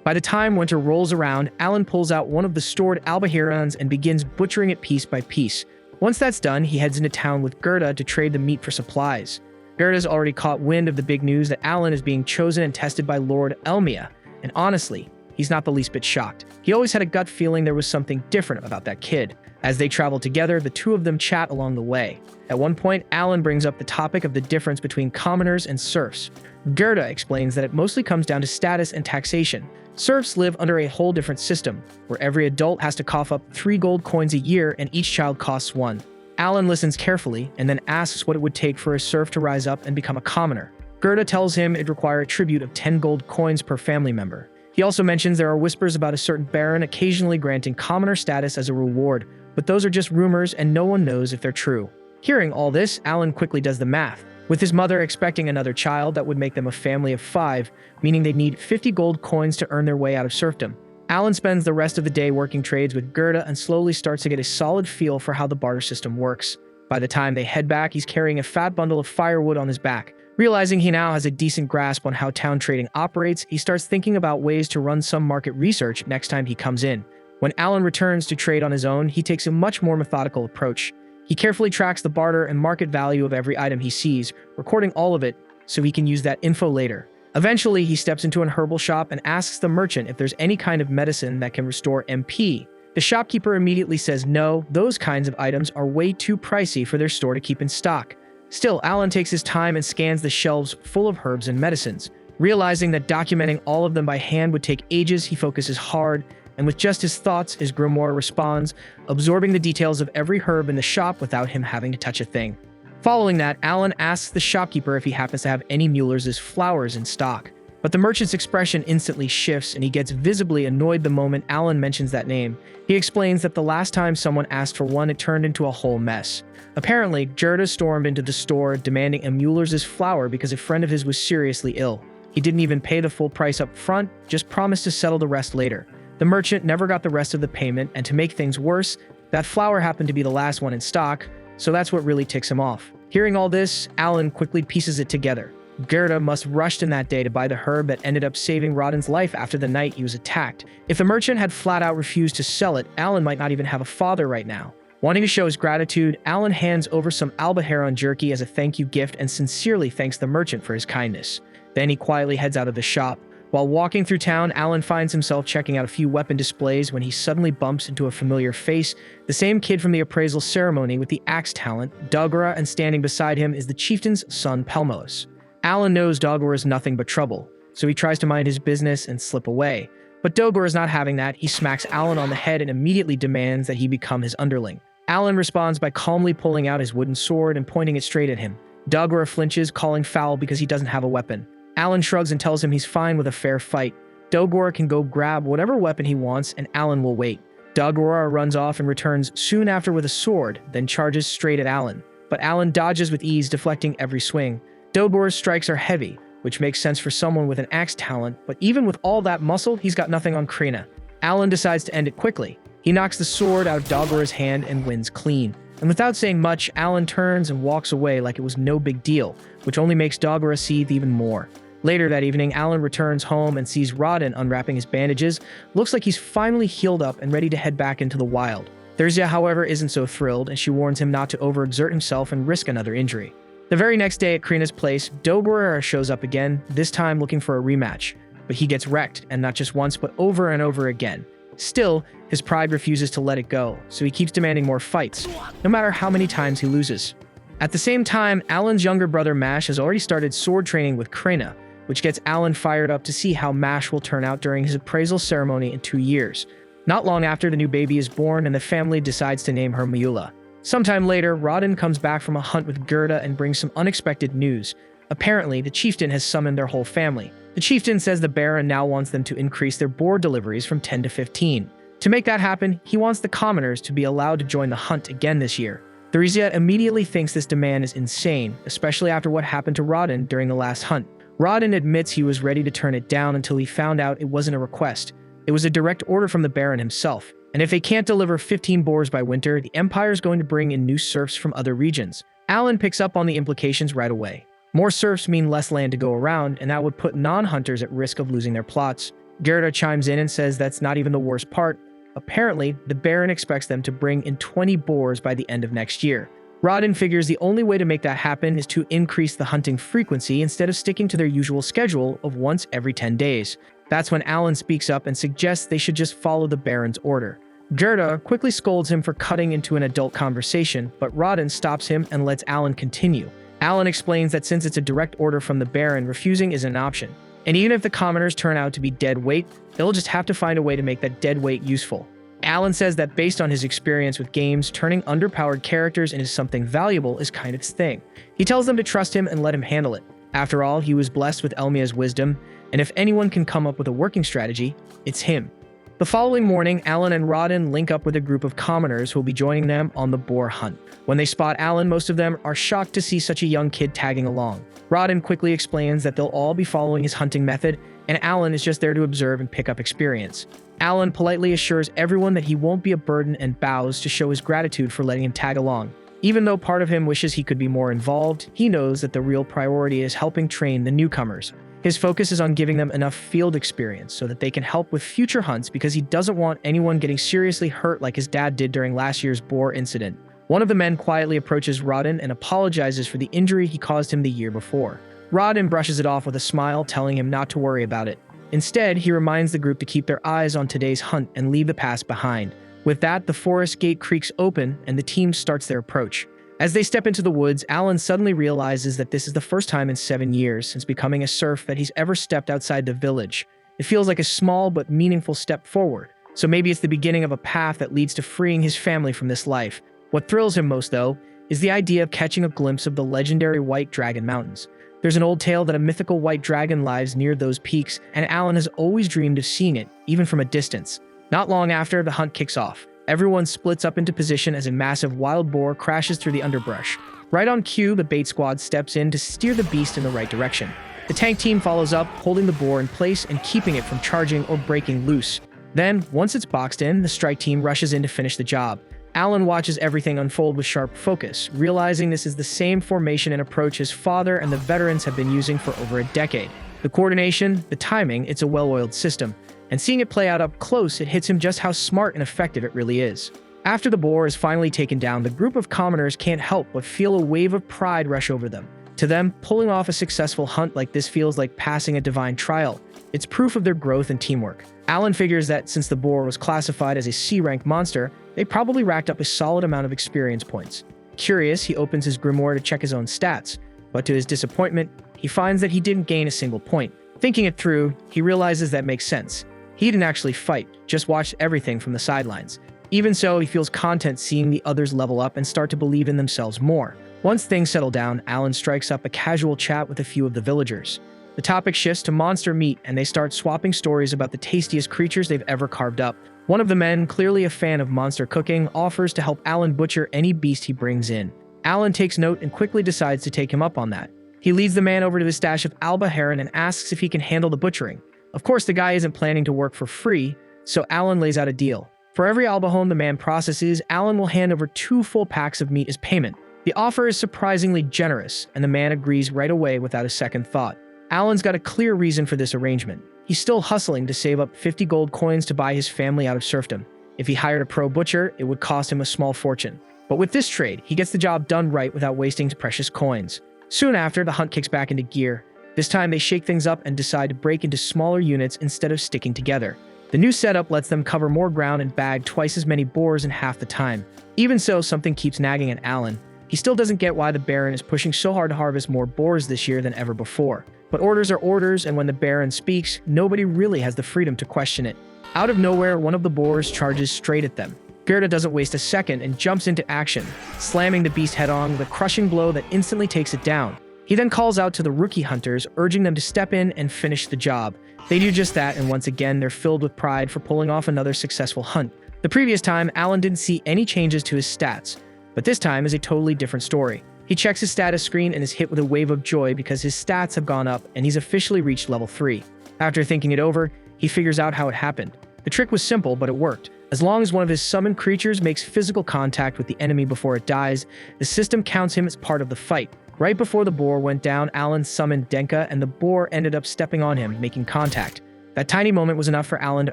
By the time winter rolls around, Alan pulls out one of the stored Alba Herons and begins butchering it piece by piece. Once that's done, he heads into town with Gerda to trade the meat for supplies. Gerda's already caught wind of the big news that Alan is being chosen and tested by Lord Elmia, and honestly, he's not the least bit shocked. He always had a gut feeling there was something different about that kid. As they travel together, the two of them chat along the way. At one point, Alan brings up the topic of the difference between commoners and serfs. Gerda explains that it mostly comes down to status and taxation. Serfs live under a whole different system, where every adult has to cough up 3 gold coins a year and each child costs 1. Alan listens carefully and then asks what it would take for a serf to rise up and become a commoner. Gerda tells him it'd require a tribute of 10 gold coins per family member. He also mentions there are whispers about a certain baron occasionally granting commoner status as a reward, but those are just rumors and no one knows if they're true. Hearing all this, Alan quickly does the math. With his mother expecting another child, that would make them a family of 5, meaning they'd need 50 gold coins to earn their way out of serfdom. Alan spends the rest of the day working trades with Gerda and slowly starts to get a solid feel for how the barter system works. By the time they head back, he's carrying a fat bundle of firewood on his back. Realizing he now has a decent grasp on how town trading operates, he starts thinking about ways to run some market research next time he comes in. When Alan returns to trade on his own, he takes a much more methodical approach. He carefully tracks the barter and market value of every item he sees, recording all of it so he can use that info later. Eventually, he steps into an herbal shop and asks the merchant if there's any kind of medicine that can restore MP. The shopkeeper immediately says no, those kinds of items are way too pricey for their store to keep in stock. Still, Alan takes his time and scans the shelves full of herbs and medicines. Realizing that documenting all of them by hand would take ages, he focuses hard, and with just his thoughts, his grimoire responds, absorbing the details of every herb in the shop without him having to touch a thing. Following that, Alan asks the shopkeeper if he happens to have any Mueller's flowers in stock. But the merchant's expression instantly shifts and he gets visibly annoyed the moment Alan mentions that name. He explains that the last time someone asked for one, it turned into a whole mess. Apparently, Gerda stormed into the store demanding a Mueller's flour because a friend of his was seriously ill. He didn't even pay the full price up front, just promised to settle the rest later. The merchant never got the rest of the payment, and to make things worse, that flour happened to be the last one in stock, so that's what really ticks him off. Hearing all this, Alan quickly pieces it together. Gerda must have rushed in that day to buy the herb that ended up saving Rodden's life after the night he was attacked. If the merchant had flat out refused to sell it, Alan might not even have a father right now. Wanting to show his gratitude, Alan hands over some albaharon jerky as a thank you gift and sincerely thanks the merchant for his kindness. Then he quietly heads out of the shop. While walking through town, Alan finds himself checking out a few weapon displays when he suddenly bumps into a familiar face, the same kid from the appraisal ceremony with the axe talent, Dogora, and standing beside him is the chieftain's son Pelmos. Alan knows Dogora is nothing but trouble, so he tries to mind his business and slip away. But Dogora is not having that. He smacks Alan on the head and immediately demands that he become his underling. Alan responds by calmly pulling out his wooden sword and pointing it straight at him. Dogora flinches, calling foul because he doesn't have a weapon. Alan shrugs and tells him he's fine with a fair fight. Dogora can go grab whatever weapon he wants and Alan will wait. Dogora runs off and returns soon after with a sword, then charges straight at Alan. But Alan dodges with ease, deflecting every swing. Dogora's strikes are heavy, which makes sense for someone with an axe talent, but even with all that muscle, he's got nothing on Krina. Alan decides to end it quickly. He knocks the sword out of Dogora's hand and wins clean. And without saying much, Alan turns and walks away like it was no big deal, which only makes Dogora seethe even more. Later that evening, Alan returns home and sees Rodden unwrapping his bandages. Looks like he's finally healed up and ready to head back into the wild. Therzia, however, isn't so thrilled, and she warns him not to overexert himself and risk another injury. The very next day at Krina's place, Dogora shows up again, this time looking for a rematch. But he gets wrecked, and not just once, but over and over again. Still, his pride refuses to let it go, so he keeps demanding more fights, no matter how many times he loses. At the same time, Alan's younger brother Mash has already started sword training with Krina, which gets Alan fired up to see how Mash will turn out during his appraisal ceremony in 2 years. Not long after, the new baby is born, and the family decides to name her Miula. Sometime later, Rodden comes back from a hunt with Gerda and brings some unexpected news. Apparently, the chieftain has summoned their whole family. The chieftain says the Baron now wants them to increase their boar deliveries from 10 to 15. To make that happen, he wants the commoners to be allowed to join the hunt again this year. Therzia immediately thinks this demand is insane, especially after what happened to Rodden during the last hunt. Rodden admits he was ready to turn it down until he found out it wasn't a request. It was a direct order from the Baron himself. And if they can't deliver 15 boars by winter, the Empire is going to bring in new serfs from other regions. Alan picks up on the implications right away. More serfs mean less land to go around, and that would put non-hunters at risk of losing their plots. Gerda chimes in and says that's not even the worst part. Apparently, the Baron expects them to bring in 20 boars by the end of next year. Rodden figures the only way to make that happen is to increase the hunting frequency instead of sticking to their usual schedule of once every 10 days. That's when Alan speaks up and suggests they should just follow the Baron's order. Gerda quickly scolds him for cutting into an adult conversation, but Rodden stops him and lets Alan continue. Alan explains that since it's a direct order from the Baron, refusing is an option. And even if the commoners turn out to be dead weight, they'll just have to find a way to make that dead weight useful. Alan says that based on his experience with games, turning underpowered characters into something valuable is kind of his thing. He tells them to trust him and let him handle it. After all, he was blessed with Elmia's wisdom, and if anyone can come up with a working strategy, it's him. The following morning, Alan and Rodden link up with a group of commoners who will be joining them on the boar hunt. When they spot Alan, most of them are shocked to see such a young kid tagging along. Rodden quickly explains that they'll all be following his hunting method, and Alan is just there to observe and pick up experience. Alan politely assures everyone that he won't be a burden and bows to show his gratitude for letting him tag along. Even though part of him wishes he could be more involved, he knows that the real priority is helping train the newcomers. His focus is on giving them enough field experience so that they can help with future hunts because he doesn't want anyone getting seriously hurt like his dad did during last year's boar incident. One of the men quietly approaches Rodden and apologizes for the injury he caused him the year before. Rodden brushes it off with a smile, telling him not to worry about it. Instead, he reminds the group to keep their eyes on today's hunt and leave the past behind. With that, the forest gate creaks open and the team starts their approach. As they step into the woods, Alan suddenly realizes that this is the first time in 7 years since becoming a serf that he's ever stepped outside the village. It feels like a small but meaningful step forward, so maybe it's the beginning of a path that leads to freeing his family from this life. What thrills him most, though, is the idea of catching a glimpse of the legendary White Dragon Mountains. There's an old tale that a mythical white dragon lives near those peaks, and Alan has always dreamed of seeing it, even from a distance. Not long after, the hunt kicks off. Everyone splits up into position as a massive wild boar crashes through the underbrush. Right on cue, the bait squad steps in to steer the beast in the right direction. The tank team follows up, holding the boar in place and keeping it from charging or breaking loose. Then, once it's boxed in, the strike team rushes in to finish the job. Alan watches everything unfold with sharp focus, realizing this is the same formation and approach his father and the veterans have been using for over a decade. The coordination, the timing, it's a well-oiled system. And seeing it play out up close, it hits him just how smart and effective it really is. After the boar is finally taken down, the group of commoners can't help but feel a wave of pride rush over them. To them, pulling off a successful hunt like this feels like passing a divine trial. It's proof of their growth and teamwork. Alan figures that since the boar was classified as a C-rank monster, they probably racked up a solid amount of experience points. Curious, he opens his grimoire to check his own stats, but to his disappointment, he finds that he didn't gain a single point. Thinking it through, he realizes that makes sense. He didn't actually fight, just watched everything from the sidelines. Even so, he feels content seeing the others level up and start to believe in themselves more. Once things settle down, Alan strikes up a casual chat with a few of the villagers. The topic shifts to monster meat, and they start swapping stories about the tastiest creatures they've ever carved up. One of the men, clearly a fan of monster cooking, offers to help Alan butcher any beast he brings in. Alan takes note and quickly decides to take him up on that. He leads the man over to his stash of alba heron and asks if he can handle the butchering. Of course, the guy isn't planning to work for free, so Alan lays out a deal. For every albahone the man processes, Alan will hand over 2 full packs of meat as payment. The offer is surprisingly generous, and the man agrees right away without a second thought. Alan's got a clear reason for this arrangement. He's still hustling to save up 50 gold coins to buy his family out of serfdom. If he hired a pro butcher, it would cost him a small fortune. But with this trade, he gets the job done right without wasting precious coins. Soon after, the hunt kicks back into gear. This time, they shake things up and decide to break into smaller units instead of sticking together. The new setup lets them cover more ground and bag twice as many boars in half the time. Even so, something keeps nagging at Alan. He still doesn't get why the Baron is pushing so hard to harvest more boars this year than ever before. But orders are orders, and when the Baron speaks, nobody really has the freedom to question it. Out of nowhere, one of the boars charges straight at them. Gerda doesn't waste a second and jumps into action, slamming the beast head-on with a crushing blow that instantly takes it down. He then calls out to the rookie hunters, urging them to step in and finish the job. They do just that, and once again, they're filled with pride for pulling off another successful hunt. The previous time, Alan didn't see any changes to his stats, but this time is a totally different story. He checks his status screen and is hit with a wave of joy because his stats have gone up and he's officially reached level 3. After thinking it over, he figures out how it happened. The trick was simple, but it worked. As long as one of his summoned creatures makes physical contact with the enemy before it dies, the system counts him as part of the fight. Right before the boar went down, Alan summoned Denka, and the boar ended up stepping on him, making contact. That tiny moment was enough for Alan to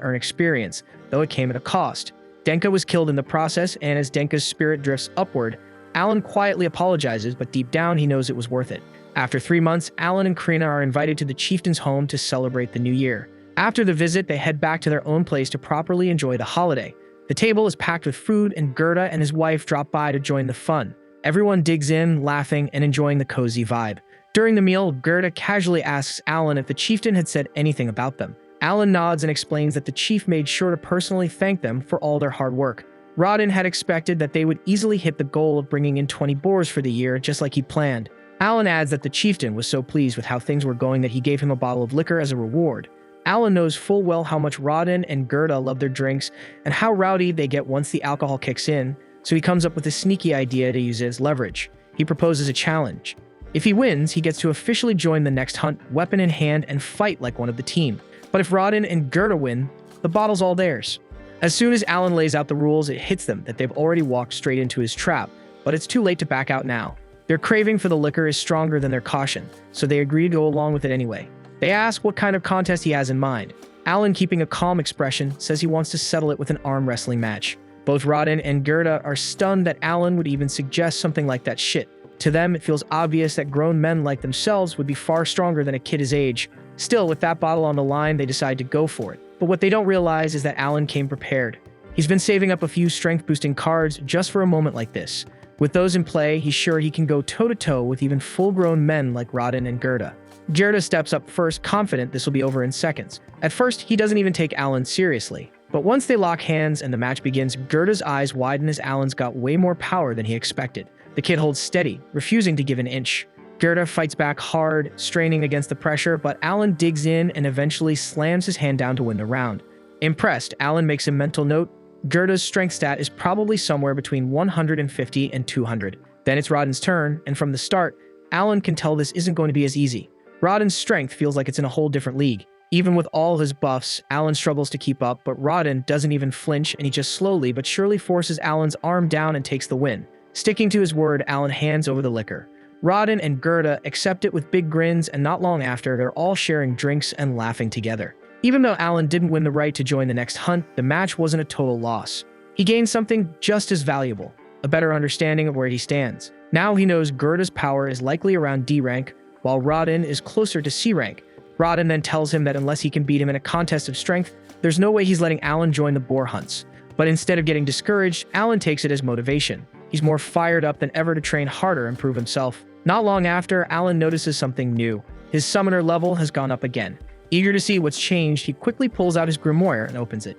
earn experience, though it came at a cost. Denka was killed in the process, and as Denka's spirit drifts upward, Alan quietly apologizes, but deep down he knows it was worth it. After 3 months, Alan and Krina are invited to the chieftain's home to celebrate the new year. After the visit, they head back to their own place to properly enjoy the holiday. The table is packed with food, and Gerda and his wife drop by to join the fun. Everyone digs in, laughing and enjoying the cozy vibe. During the meal, Gerda casually asks Alan if the chieftain had said anything about them. Alan nods and explains that the chief made sure to personally thank them for all their hard work. Rodin had expected that they would easily hit the goal of bringing in 20 boars for the year, just like he planned. Alan adds that the chieftain was so pleased with how things were going that he gave him a bottle of liquor as a reward. Alan knows full well how much Rodin and Gerda love their drinks and how rowdy they get once the alcohol kicks in, so he comes up with a sneaky idea to use it as leverage. He proposes a challenge. If he wins, he gets to officially join the next hunt, weapon in hand, and fight like one of the team. But if Rodin and Gerda win, the bottle's all theirs. As soon as Alan lays out the rules, it hits them that they've already walked straight into his trap, but it's too late to back out now. Their craving for the liquor is stronger than their caution, so they agree to go along with it anyway. They ask what kind of contest he has in mind. Alan, keeping a calm expression, says he wants to settle it with an arm wrestling match. Both Rodin and Gerda are stunned that Alan would even suggest something like that shit. To them, it feels obvious that grown men like themselves would be far stronger than a kid his age. Still, with that bottle on the line, they decide to go for it. But what they don't realize is that Alan came prepared. He's been saving up a few strength-boosting cards just for a moment like this. With those in play, he's sure he can go toe-to-toe with even full-grown men like Rodin and Gerda. Gerda steps up first, confident this will be over in seconds. At first, he doesn't even take Alan seriously. But once they lock hands and the match begins, Gerda's eyes widen as Alan's got way more power than he expected. The kid holds steady, refusing to give an inch. Gerda fights back hard, straining against the pressure, but Alan digs in and eventually slams his hand down to win the round. Impressed, Alan makes a mental note. Gerda's strength stat is probably somewhere between 150 and 200. Then it's Rodden's turn, and from the start, Alan can tell this isn't going to be as easy. Rodden's strength feels like it's in a whole different league. Even with all his buffs, Alan struggles to keep up, but Rodden doesn't even flinch, and he just slowly but surely forces Alan's arm down and takes the win. Sticking to his word, Alan hands over the liquor. Rodden and Gerda accept it with big grins, and not long after, they're all sharing drinks and laughing together. Even though Alan didn't win the right to join the next hunt, the match wasn't a total loss. He gained something just as valuable, a better understanding of where he stands. Now he knows Gerda's power is likely around D rank, while Rodden is closer to C rank. Rodden then tells him that unless he can beat him in a contest of strength, there's no way he's letting Alan join the boar hunts. But instead of getting discouraged, Alan takes it as motivation. He's more fired up than ever to train harder and prove himself. Not long after, Alan notices something new. His summoner level has gone up again. Eager to see what's changed, he quickly pulls out his grimoire and opens it.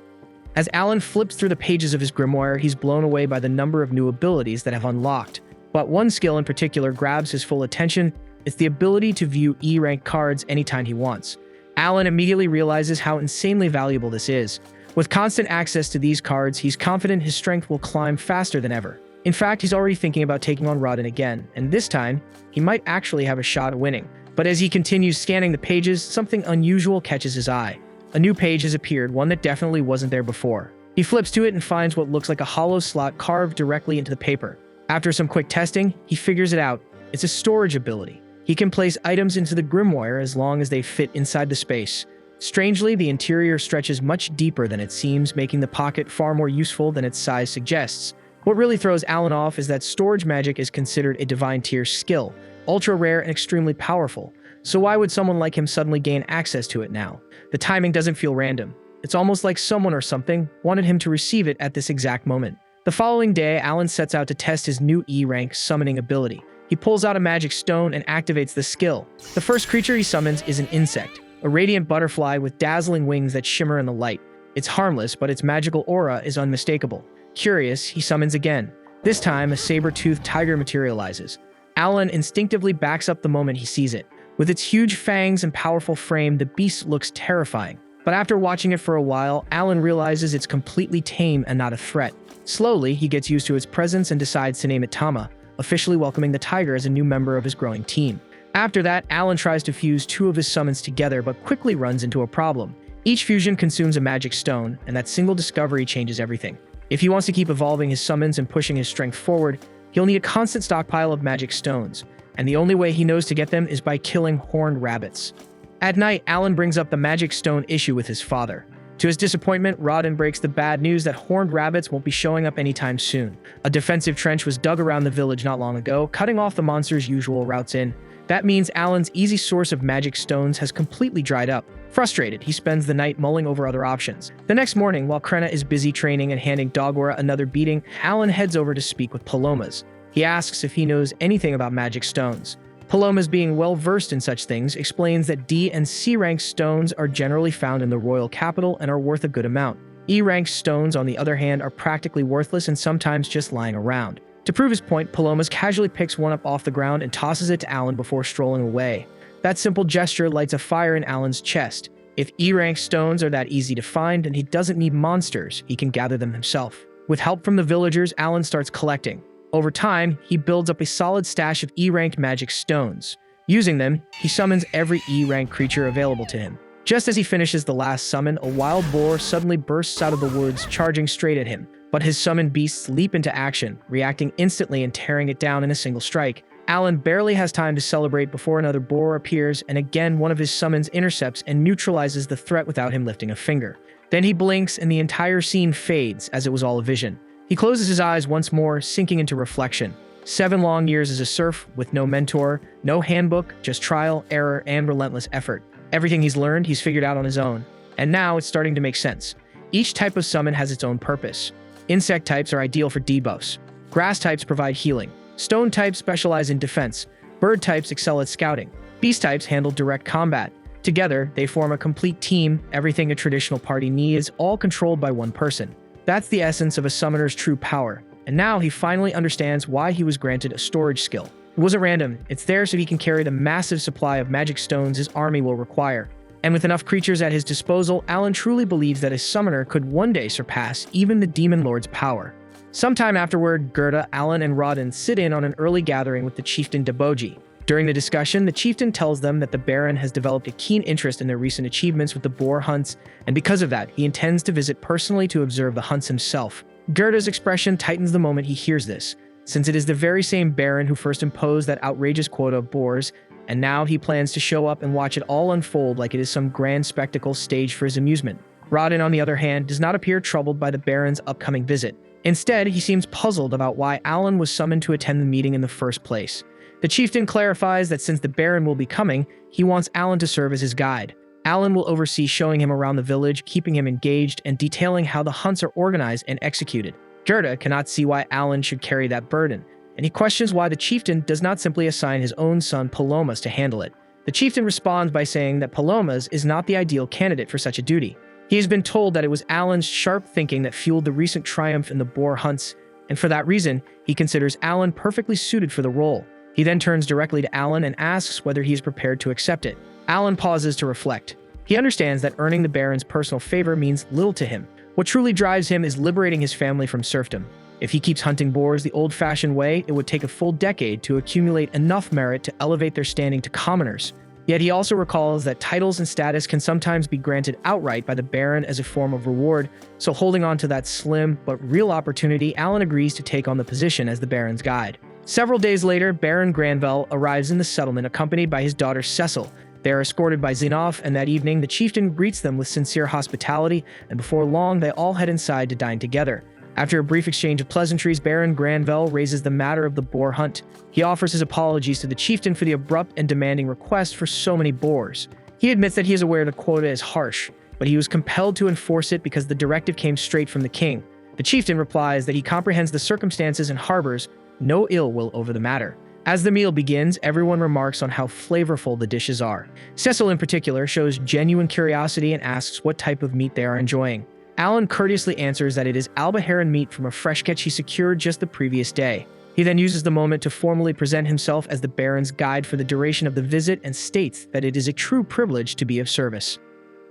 As Alan flips through the pages of his grimoire, he's blown away by the number of new abilities that have unlocked. But one skill in particular grabs his full attention. It's the ability to view E-rank cards anytime he wants. Alan immediately realizes how insanely valuable this is. With constant access to these cards, he's confident his strength will climb faster than ever. In fact, he's already thinking about taking on Rodden again, and this time, he might actually have a shot at winning. But as he continues scanning the pages, something unusual catches his eye. A new page has appeared, one that definitely wasn't there before. He flips to it and finds what looks like a hollow slot carved directly into the paper. After some quick testing, he figures it out. It's a storage ability. He can place items into the grimoire as long as they fit inside the space. Strangely, the interior stretches much deeper than it seems, making the pocket far more useful than its size suggests. What really throws Alan off is that storage magic is considered a divine tier skill, ultra rare and extremely powerful. So why would someone like him suddenly gain access to it now? The timing doesn't feel random. It's almost like someone or something wanted him to receive it at this exact moment. The following day, Alan sets out to test his new E-rank summoning ability. He pulls out a magic stone and activates the skill. The first creature he summons is an insect, a radiant butterfly with dazzling wings that shimmer in the light. It's harmless, but its magical aura is unmistakable. Curious, he summons again. This time, a saber-toothed tiger materializes. Alan instinctively backs up the moment he sees it. With its huge fangs and powerful frame, the beast looks terrifying. But after watching it for a while, Alan realizes it's completely tame and not a threat. Slowly, he gets used to its presence and decides to name it Tama, officially welcoming the tiger as a new member of his growing team. After that, Alan tries to fuse two of his summons together, but quickly runs into a problem. Each fusion consumes a magic stone, and that single discovery changes everything. If he wants to keep evolving his summons and pushing his strength forward, he'll need a constant stockpile of magic stones, and the only way he knows to get them is by killing horned rabbits. At night, Alan brings up the magic stone issue with his father. To his disappointment, Rodden breaks the bad news that horned rabbits won't be showing up anytime soon. A defensive trench was dug around the village not long ago, cutting off the monster's usual routes in. That means Alan's easy source of magic stones has completely dried up. Frustrated, he spends the night mulling over other options. The next morning, while Krenna is busy training and handing Dogora another beating, Alan heads over to speak with Palomas. He asks if he knows anything about magic stones. Palomas, being well-versed in such things, explains that D and C rank stones are generally found in the royal capital and are worth a good amount. E rank stones, on the other hand, are practically worthless and sometimes just lying around. To prove his point, Palomas casually picks one up off the ground and tosses it to Alan before strolling away. That simple gesture lights a fire in Alan's chest. If E-rank stones are that easy to find, then he doesn't need monsters, he can gather them himself. With help from the villagers, Alan starts collecting. Over time, he builds up a solid stash of E-ranked magic stones. Using them, he summons every E-rank creature available to him. Just as he finishes the last summon, a wild boar suddenly bursts out of the woods, charging straight at him. But his summoned beasts leap into action, reacting instantly and tearing it down in a single strike. Alan barely has time to celebrate before another boar appears, and again one of his summons intercepts and neutralizes the threat without him lifting a finger. Then he blinks and the entire scene fades as it was all a vision. He closes his eyes once more, sinking into reflection. 7 long years as a serf, with no mentor, no handbook, just trial, error, and relentless effort. Everything he's learned, he's figured out on his own. And now it's starting to make sense. Each type of summon has its own purpose. Insect types are ideal for debuffs. Grass types provide healing. Stone types specialize in defense. Bird types excel at scouting. Beast types handle direct combat. Together, they form a complete team, everything a traditional party needs, all controlled by one person. That's the essence of a summoner's true power. And now he finally understands why he was granted a storage skill. It wasn't random. It's there so he can carry the massive supply of magic stones his army will require. And with enough creatures at his disposal, Alan truly believes that his summoner could one day surpass even the Demon Lord's power. Sometime afterward, Gerda, Alan, and Rodin sit in on an early gathering with the chieftain Deboji. During the discussion, the chieftain tells them that the Baron has developed a keen interest in their recent achievements with the boar hunts, and because of that, he intends to visit personally to observe the hunts himself. Gerda's expression tightens the moment he hears this, since it is the very same Baron who first imposed that outrageous quota of boars, and now he plans to show up and watch it all unfold like it is some grand spectacle staged for his amusement. Rodin, on the other hand, does not appear troubled by the Baron's upcoming visit. Instead, he seems puzzled about why Alan was summoned to attend the meeting in the first place. The chieftain clarifies that since the Baron will be coming, he wants Alan to serve as his guide. Alan will oversee showing him around the village, keeping him engaged, and detailing how the hunts are organized and executed. Gerda cannot see why Alan should carry that burden, and he questions why the chieftain does not simply assign his own son Palomas to handle it. The chieftain responds by saying that Palomas is not the ideal candidate for such a duty. He has been told that it was Alan's sharp thinking that fueled the recent triumph in the boar hunts, and for that reason, he considers Alan perfectly suited for the role. He then turns directly to Alan and asks whether he is prepared to accept it. Alan pauses to reflect. He understands that earning the Baron's personal favor means little to him. What truly drives him is liberating his family from serfdom. If he keeps hunting boars the old-fashioned way, it would take a full decade to accumulate enough merit to elevate their standing to commoners. Yet he also recalls that titles and status can sometimes be granted outright by the Baron as a form of reward, so holding on to that slim but real opportunity, Alan agrees to take on the position as the Baron's guide. Several days later, Baron Granvelle arrives in the settlement accompanied by his daughter Cecil. They are escorted by Zinov, and that evening, the chieftain greets them with sincere hospitality, and before long, they all head inside to dine together. After a brief exchange of pleasantries, Baron Granvelle raises the matter of the boar hunt. He offers his apologies to the chieftain for the abrupt and demanding request for so many boars. He admits that he is aware the quota is harsh, but he was compelled to enforce it because the directive came straight from the king. The chieftain replies that he comprehends the circumstances and harbors no ill will over the matter. As the meal begins, everyone remarks on how flavorful the dishes are. Cecil in particular shows genuine curiosity and asks what type of meat they are enjoying. Alan courteously answers that it is Albaharan meat from a fresh catch he secured just the previous day. He then uses the moment to formally present himself as the Baron's guide for the duration of the visit and states that it is a true privilege to be of service.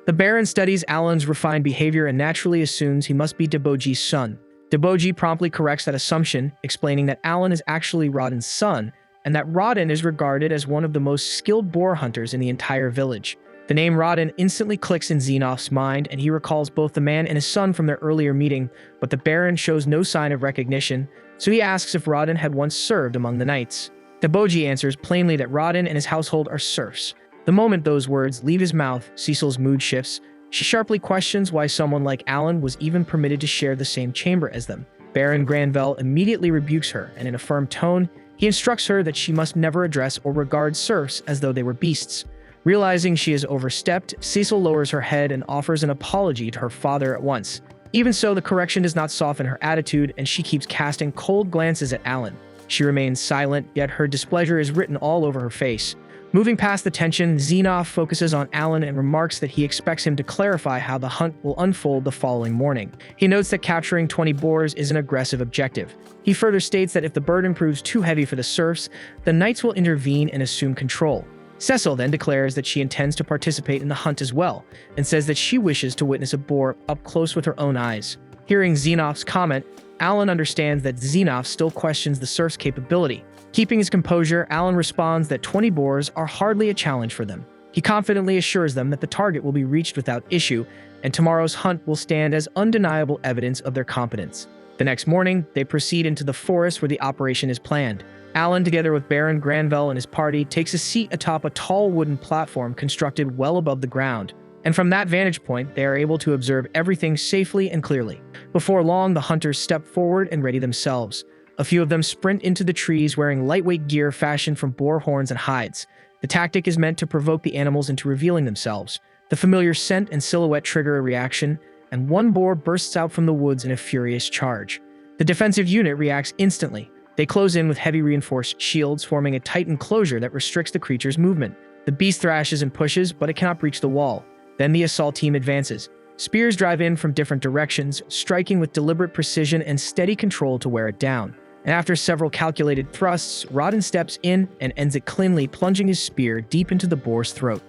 The Baron studies Alan's refined behavior and naturally assumes he must be Deboji's son. Deboji promptly corrects that assumption, explaining that Alan is actually Rodin's son, and that Rodin is regarded as one of the most skilled boar hunters in the entire village. The name Rodin instantly clicks in Zinov's mind, and he recalls both the man and his son from their earlier meeting, but the Baron shows no sign of recognition, so he asks if Rodin had once served among the knights. Deboji answers plainly that Rodin and his household are serfs. The moment those words leave his mouth, Cecil's mood shifts. She sharply questions why someone like Alan was even permitted to share the same chamber as them. Baron Granvelle immediately rebukes her, and in a firm tone, he instructs her that she must never address or regard serfs as though they were beasts. Realizing she has overstepped, Cecil lowers her head and offers an apology to her father at once. Even so, the correction does not soften her attitude, and she keeps casting cold glances at Alan. She remains silent, yet her displeasure is written all over her face. Moving past the tension, Zinov focuses on Alan and remarks that he expects him to clarify how the hunt will unfold the following morning. He notes that capturing 20 boars is an aggressive objective. He further states that if the burden proves too heavy for the serfs, the knights will intervene and assume control. Cecil then declares that she intends to participate in the hunt as well, and says that she wishes to witness a boar up close with her own eyes. Hearing Zinov's comment, Alan understands that Zinov still questions the serf's capability. Keeping his composure, Alan responds that 20 boars are hardly a challenge for them. He confidently assures them that the target will be reached without issue, and tomorrow's hunt will stand as undeniable evidence of their competence. The next morning, they proceed into the forest where the operation is planned. Alan, together with Baron Granvelle and his party, takes a seat atop a tall wooden platform constructed well above the ground, and from that vantage point, they are able to observe everything safely and clearly. Before long, the hunters step forward and ready themselves. A few of them sprint into the trees wearing lightweight gear fashioned from boar horns and hides. The tactic is meant to provoke the animals into revealing themselves. The familiar scent and silhouette trigger a reaction, and one boar bursts out from the woods in a furious charge. The defensive unit reacts instantly. They close in with heavy reinforced shields, forming a tight enclosure that restricts the creature's movement. The beast thrashes and pushes, but it cannot breach the wall. Then the assault team advances. Spears drive in from different directions, striking with deliberate precision and steady control to wear it down. and after several calculated thrusts, Rodden steps in and ends it cleanly, plunging his spear deep into the boar's throat.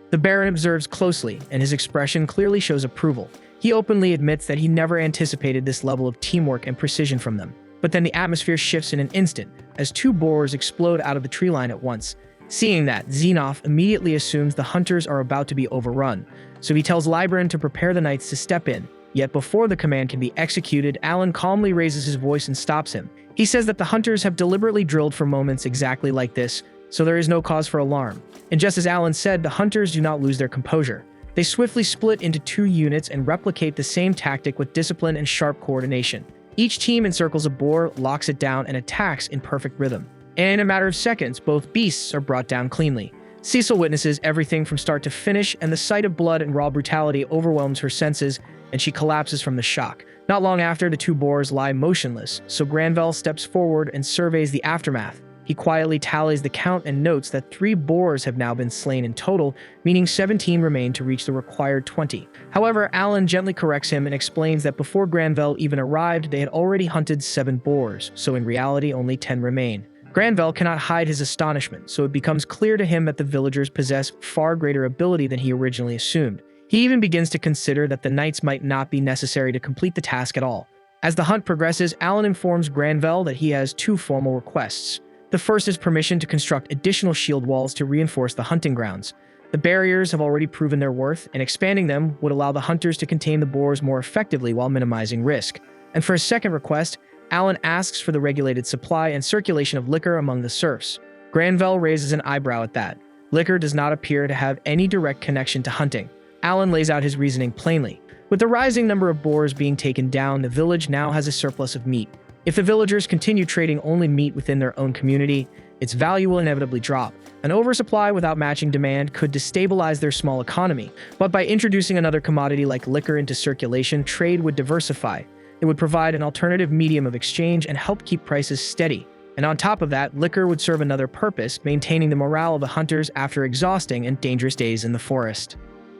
The Baron observes closely, and his expression clearly shows approval. He openly admits that he never anticipated this level of teamwork and precision from them. But then the atmosphere shifts in an instant, as two boars explode out of the tree line at once. Seeing that, Xenoph immediately assumes the hunters are about to be overrun, so he tells Libran to prepare the knights to step in. Yet before the command can be executed, Alan calmly raises his voice and stops him. He says that the hunters have deliberately drilled for moments exactly like this, so there is no cause for alarm. And just as Alan said, the hunters do not lose their composure. They swiftly split into two units and replicate the same tactic with discipline and sharp coordination. Each team encircles a boar, locks it down, and attacks in perfect rhythm. And in a matter of seconds, both beasts are brought down cleanly. Cecil witnesses everything from start to finish, and the sight of blood and raw brutality overwhelms her senses, and she collapses from the shock. Not long after, the two boars lie motionless, so Granvelle steps forward and surveys the aftermath. He quietly tallies the count and notes that 3 boars have now been slain in total, meaning 17 remain to reach the required 20. However, Alan gently corrects him and explains that before Granvelle even arrived, they had already hunted 7 boars, so in reality only 10 remain. Granvelle cannot hide his astonishment, so it becomes clear to him that the villagers possess far greater ability than he originally assumed. He even begins to consider that the knights might not be necessary to complete the task at all. As the hunt progresses, Alan informs Granvelle that he has 2 formal requests. The first is permission to construct additional shield walls to reinforce the hunting grounds. The barriers have already proven their worth, and expanding them would allow the hunters to contain the boars more effectively while minimizing risk. And for his second request, Alan asks for the regulated supply and circulation of liquor among the serfs. Granvelle raises an eyebrow at that. Liquor does not appear to have any direct connection to hunting. Alan lays out his reasoning plainly. With the rising number of boars being taken down, the village now has a surplus of meat. If the villagers continue trading only meat within their own community, its value will inevitably drop. An oversupply without matching demand could destabilize their small economy, but by introducing another commodity like liquor into circulation, trade would diversify. It would provide an alternative medium of exchange and help keep prices steady. And on top of that, liquor would serve another purpose, maintaining the morale of the hunters after exhausting and dangerous days in the forest.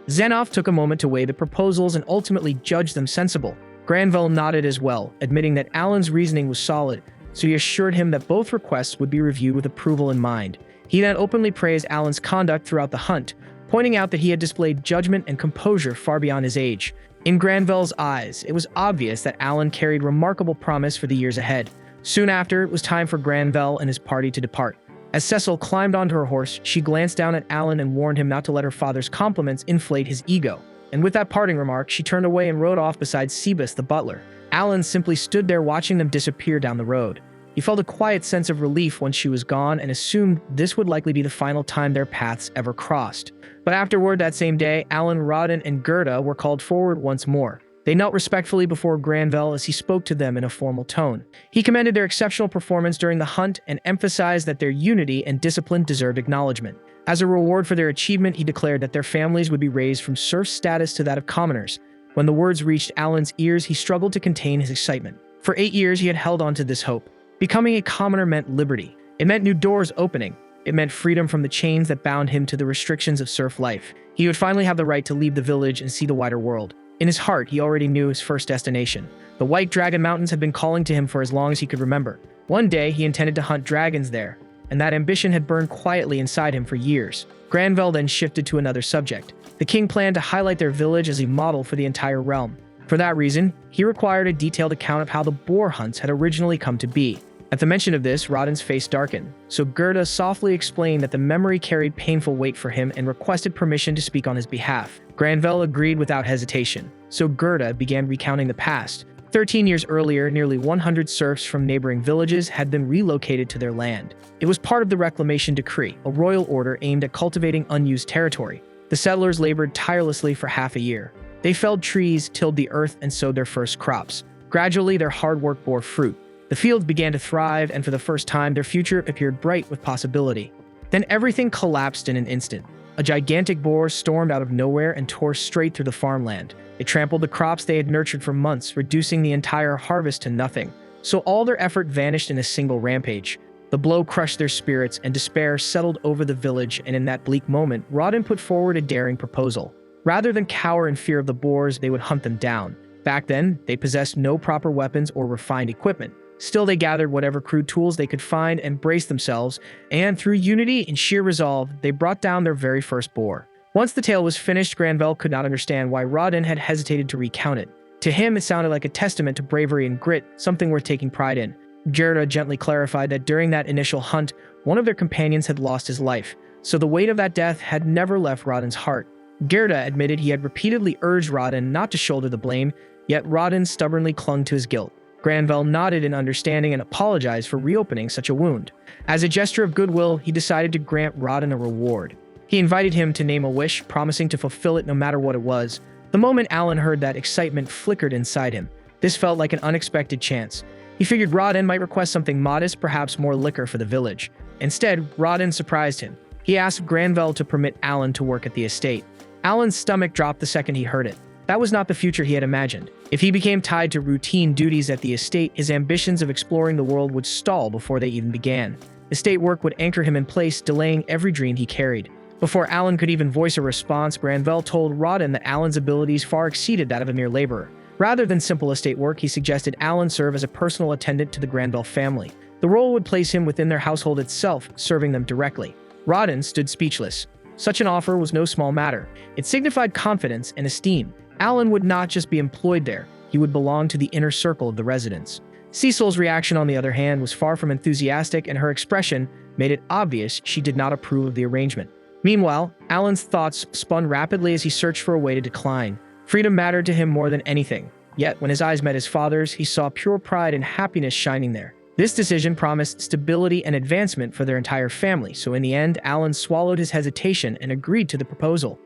Xenoph took a moment to weigh the proposals and ultimately judged them sensible. Granvelle nodded as well, admitting that Alan's reasoning was solid, so he assured him that both requests would be reviewed with approval in mind. He then openly praised Alan's conduct throughout the hunt, pointing out that he had displayed judgment and composure far beyond his age. In Granvelle's eyes, it was obvious that Alan carried remarkable promise for the years ahead. Soon after, it was time for Granvelle and his party to depart. As Cecil climbed onto her horse, she glanced down at Alan and warned him not to let her father's compliments inflate his ego. And with that parting remark, she turned away and rode off beside Sebus the butler. Alan simply stood there watching them disappear down the road. He felt a quiet sense of relief once she was gone and assumed this would likely be the final time their paths ever crossed. But afterward that same day, Alan, Rodden, and Gerda were called forward once more. They knelt respectfully before Granvelle as he spoke to them in a formal tone. He commended their exceptional performance during the hunt and emphasized that their unity and discipline deserved acknowledgement. As a reward for their achievement, he declared that their families would be raised from serf status to that of commoners. When the words reached Alan's ears, he struggled to contain his excitement. For 8 years, he had held on to this hope. Becoming a commoner meant liberty. It meant new doors opening. It meant freedom from the chains that bound him to the restrictions of serf life. He would finally have the right to leave the village and see the wider world. In his heart, he already knew his first destination. The White Dragon Mountains had been calling to him for as long as he could remember. One day, he intended to hunt dragons there, and that ambition had burned quietly inside him for years. Granvelle then shifted to another subject. The king planned to highlight their village as a model for the entire realm. For that reason, he required a detailed account of how the boar hunts had originally come to be. At the mention of this, Rodden's face darkened, so Gerda softly explained that the memory carried painful weight for him and requested permission to speak on his behalf. Granvelle agreed without hesitation, so Gerda began recounting the past. 13 years earlier, nearly 100 serfs from neighboring villages had been relocated to their land. It was part of the Reclamation Decree, a royal order aimed at cultivating unused territory. The settlers labored tirelessly for half a year. They felled trees, tilled the earth, and sowed their first crops. Gradually, their hard work bore fruit. The fields began to thrive, and for the first time, their future appeared bright with possibility. Then everything collapsed in an instant. A gigantic boar stormed out of nowhere and tore straight through the farmland. It trampled the crops they had nurtured for months, reducing the entire harvest to nothing. So all their effort vanished in a single rampage. The blow crushed their spirits, and despair settled over the village, and in that bleak moment, Rodden put forward a daring proposal. Rather than cower in fear of the boars, they would hunt them down. Back then, they possessed no proper weapons or refined equipment. Still, they gathered whatever crude tools they could find and braced themselves, and through unity and sheer resolve, they brought down their very first boar. Once the tale was finished, Granvelle could not understand why Rodin had hesitated to recount it. To him, it sounded like a testament to bravery and grit, something worth taking pride in. Gerda gently clarified that during that initial hunt, one of their companions had lost his life, so the weight of that death had never left Rodin's heart. Gerda admitted he had repeatedly urged Rodin not to shoulder the blame, yet Rodin stubbornly clung to his guilt. Granvelle nodded in understanding and apologized for reopening such a wound. As a gesture of goodwill, he decided to grant Rodin a reward. He invited him to name a wish, promising to fulfill it no matter what it was. The moment Alan heard that, excitement flickered inside him. This felt like an unexpected chance. He figured Rodin might request something modest, perhaps more liquor for the village. Instead, Rodin surprised him. He asked Granvelle to permit Alan to work at the estate. Alan's stomach dropped the second he heard it. That was not the future he had imagined. If he became tied to routine duties at the estate, his ambitions of exploring the world would stall before they even began. Estate work would anchor him in place, delaying every dream he carried. Before Alan could even voice a response, Granvelle told Rodin that Alan's abilities far exceeded that of a mere laborer. Rather than simple estate work, he suggested Alan serve as a personal attendant to the Granvelle family. The role would place him within their household itself, serving them directly. Rodin stood speechless. Such an offer was no small matter. It signified confidence and esteem. Alan would not just be employed there, he would belong to the inner circle of the residents. Cecil's reaction, on the other hand, was far from enthusiastic, and her expression made it obvious she did not approve of the arrangement. Meanwhile, Alan's thoughts spun rapidly as he searched for a way to decline. Freedom mattered to him more than anything. Yet, when his eyes met his father's, he saw pure pride and happiness shining there. This decision promised stability and advancement for their entire family, so in the end, Alan swallowed his hesitation and agreed to the proposal.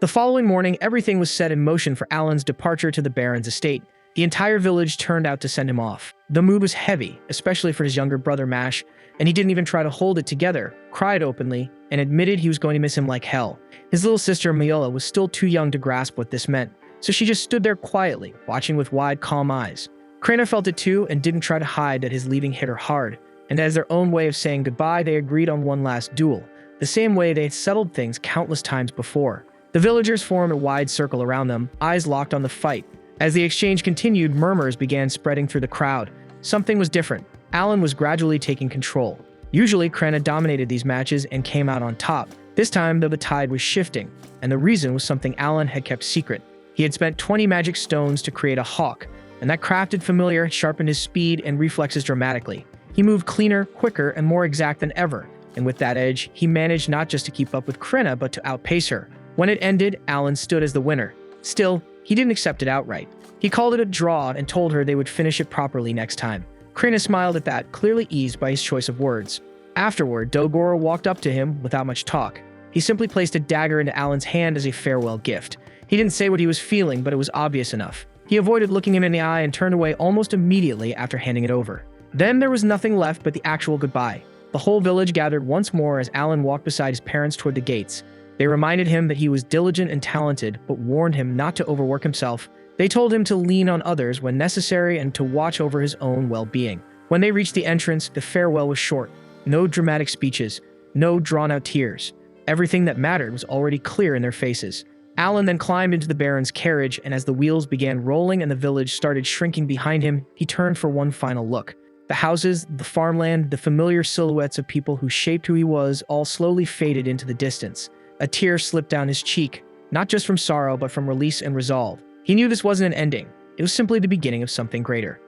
The following morning, everything was set in motion for Alan's departure to the Baron's estate. The entire village turned out to send him off. The mood was heavy, especially for his younger brother Mash, and he didn't even try to hold it together, cried openly, and admitted he was going to miss him like hell. His little sister Miola was still too young to grasp what this meant, so she just stood there quietly, watching with wide, calm eyes. Krena felt it too and didn't try to hide that his leaving hit her hard, and as their own way of saying goodbye, they agreed on one last duel, the same way they had settled things countless times before. The villagers formed a wide circle around them, eyes locked on the fight. As the exchange continued, murmurs began spreading through the crowd. Something was different. Alan was gradually taking control. Usually, Krena dominated these matches and came out on top. This time, though, the tide was shifting, and the reason was something Alan had kept secret. He had spent 20 magic stones to create a hawk, and that crafted familiar had sharpened his speed and reflexes dramatically. He moved cleaner, quicker, and more exact than ever, and with that edge, he managed not just to keep up with Krena, but to outpace her. When it ended, Alan stood as the winner. Still, he didn't accept it outright. He called it a draw and told her they would finish it properly next time. Krena smiled at that, clearly eased by his choice of words. Afterward, Dogoro walked up to him without much talk. He simply placed a dagger into Alan's hand as a farewell gift. He didn't say what he was feeling, but it was obvious enough. He avoided looking him in the eye and turned away almost immediately after handing it over. Then there was nothing left but the actual goodbye. The whole village gathered once more as Alan walked beside his parents toward the gates. They reminded him that he was diligent and talented, but warned him not to overwork himself. They told him to lean on others when necessary and to watch over his own well-being. When they reached the entrance, the farewell was short. No dramatic speeches, no drawn-out tears. Everything that mattered was already clear in their faces. Alan then climbed into the Baron's carriage, and as the wheels began rolling and the village started shrinking behind him, he turned for one final look. The houses, the farmland, the familiar silhouettes of people who shaped who he was all slowly faded into the distance. A tear slipped down his cheek, not just from sorrow, but from release and resolve. He knew this wasn't an ending. It was simply the beginning of something greater.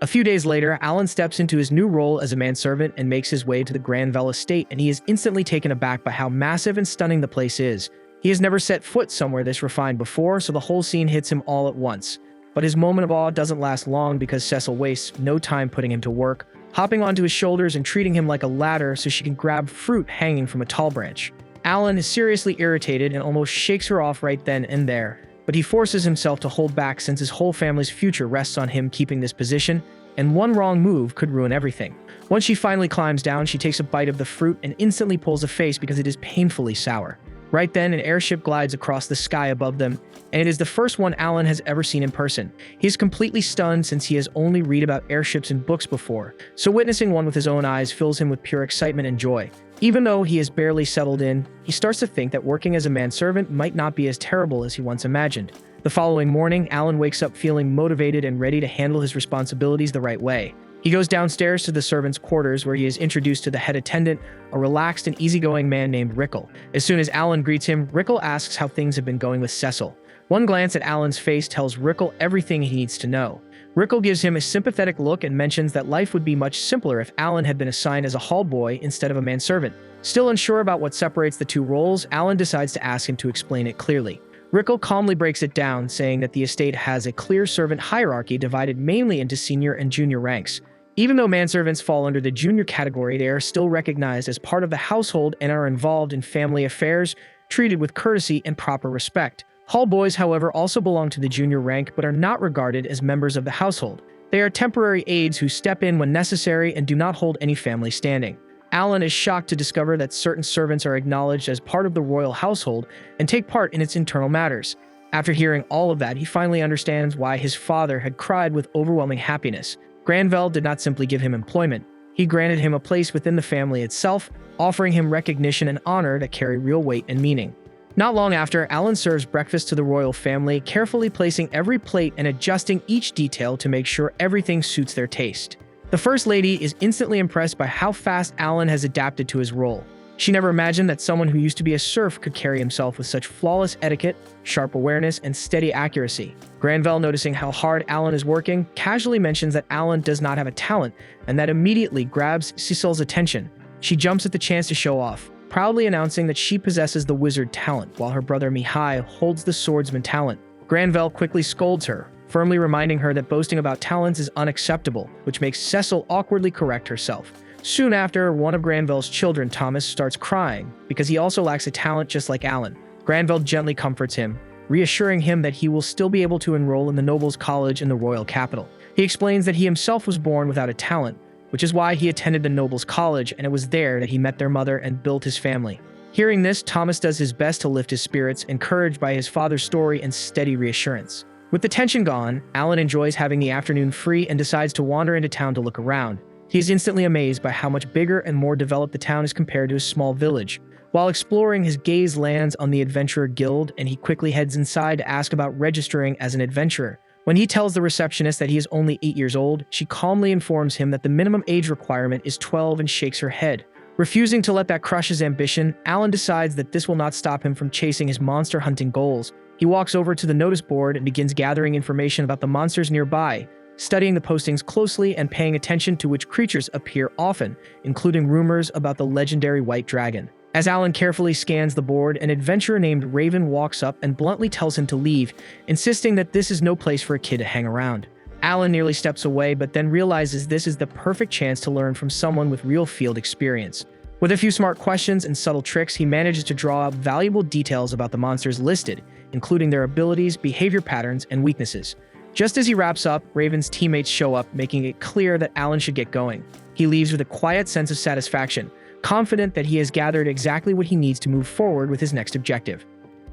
A few days later, Alan steps into his new role as a manservant and makes his way to the Granvelle estate, and he is instantly taken aback by how massive and stunning the place is. He has never set foot somewhere this refined before, so the whole scene hits him all at once. But his moment of awe doesn't last long because Cecil wastes no time putting him to work, hopping onto his shoulders and treating him like a ladder so she can grab fruit hanging from a tall branch. Alan is seriously irritated and almost shakes her off right then and there, but he forces himself to hold back since his whole family's future rests on him keeping this position, and one wrong move could ruin everything. Once she finally climbs down, she takes a bite of the fruit and instantly pulls a face because it is painfully sour. Right then, an airship glides across the sky above them, and it is the first one Alan has ever seen in person. He is completely stunned since he has only read about airships in books before, so witnessing one with his own eyes fills him with pure excitement and joy. Even though he is barely settled in, he starts to think that working as a manservant might not be as terrible as he once imagined. The following morning, Alan wakes up feeling motivated and ready to handle his responsibilities the right way. He goes downstairs to the servants' quarters where he is introduced to the head attendant, a relaxed and easygoing man named Rickle. As soon as Alan greets him, Rickle asks how things have been going with Cecil. One glance at Alan's face tells Rickle everything he needs to know. Rickle gives him a sympathetic look and mentions that life would be much simpler if Alan had been assigned as a hall boy instead of a manservant. Still unsure about what separates the two roles, Alan decides to ask him to explain it clearly. Rickle calmly breaks it down, saying that the estate has a clear servant hierarchy divided mainly into senior and junior ranks. Even though manservants fall under the junior category, they are still recognized as part of the household and are involved in family affairs, treated with courtesy and proper respect. Hall boys, however, also belong to the junior rank but are not regarded as members of the household. They are temporary aides who step in when necessary and do not hold any family standing. Alan is shocked to discover that certain servants are acknowledged as part of the royal household and take part in its internal matters. After hearing all of that, he finally understands why his father had cried with overwhelming happiness. Granvelle did not simply give him employment. He granted him a place within the family itself, offering him recognition and honor that carry real weight and meaning. Not long after, Alan serves breakfast to the royal family, carefully placing every plate and adjusting each detail to make sure everything suits their taste. The First Lady is instantly impressed by how fast Alan has adapted to his role. She never imagined that someone who used to be a serf could carry himself with such flawless etiquette, sharp awareness, and steady accuracy. Granvelle, noticing how hard Alan is working, casually mentions that Alan does not have a talent, and that immediately grabs Cecil's attention. She jumps at the chance to show off, proudly announcing that she possesses the wizard talent, while her brother Mihai holds the swordsman talent. Granvelle quickly scolds her, firmly reminding her that boasting about talents is unacceptable, which makes Cecil awkwardly correct herself. Soon after, one of Granvelle's children, Thomas, starts crying because he also lacks a talent just like Alan. Granvelle gently comforts him, reassuring him that he will still be able to enroll in the Nobles' College in the royal capital. He explains that he himself was born without a talent, which is why he attended the Nobles' College, and it was there that he met their mother and built his family. Hearing this, Thomas does his best to lift his spirits, encouraged by his father's story and steady reassurance. With the tension gone, Alan enjoys having the afternoon free and decides to wander into town to look around. He is instantly amazed by how much bigger and more developed the town is compared to a small village. While exploring, his gaze lands on the Adventurer Guild, and he quickly heads inside to ask about registering as an adventurer. When he tells the receptionist that he is only 8 years old, she calmly informs him that the minimum age requirement is 12 and shakes her head. Refusing to let that crush his ambition, Alan decides that this will not stop him from chasing his monster hunting goals. He walks over to the notice board and begins gathering information about the monsters nearby, studying the postings closely and paying attention to which creatures appear often, including rumors about the legendary white dragon. As Alan carefully scans the board, an adventurer named Raven walks up and bluntly tells him to leave, insisting that this is no place for a kid to hang around. Alan nearly steps away, but then realizes this is the perfect chance to learn from someone with real field experience. With a few smart questions and subtle tricks, he manages to draw up valuable details about the monsters listed, including their abilities, behavior patterns, and weaknesses. Just as he wraps up, Raven's teammates show up, making it clear that Alan should get going. He leaves with a quiet sense of satisfaction, confident that he has gathered exactly what he needs to move forward with his next objective.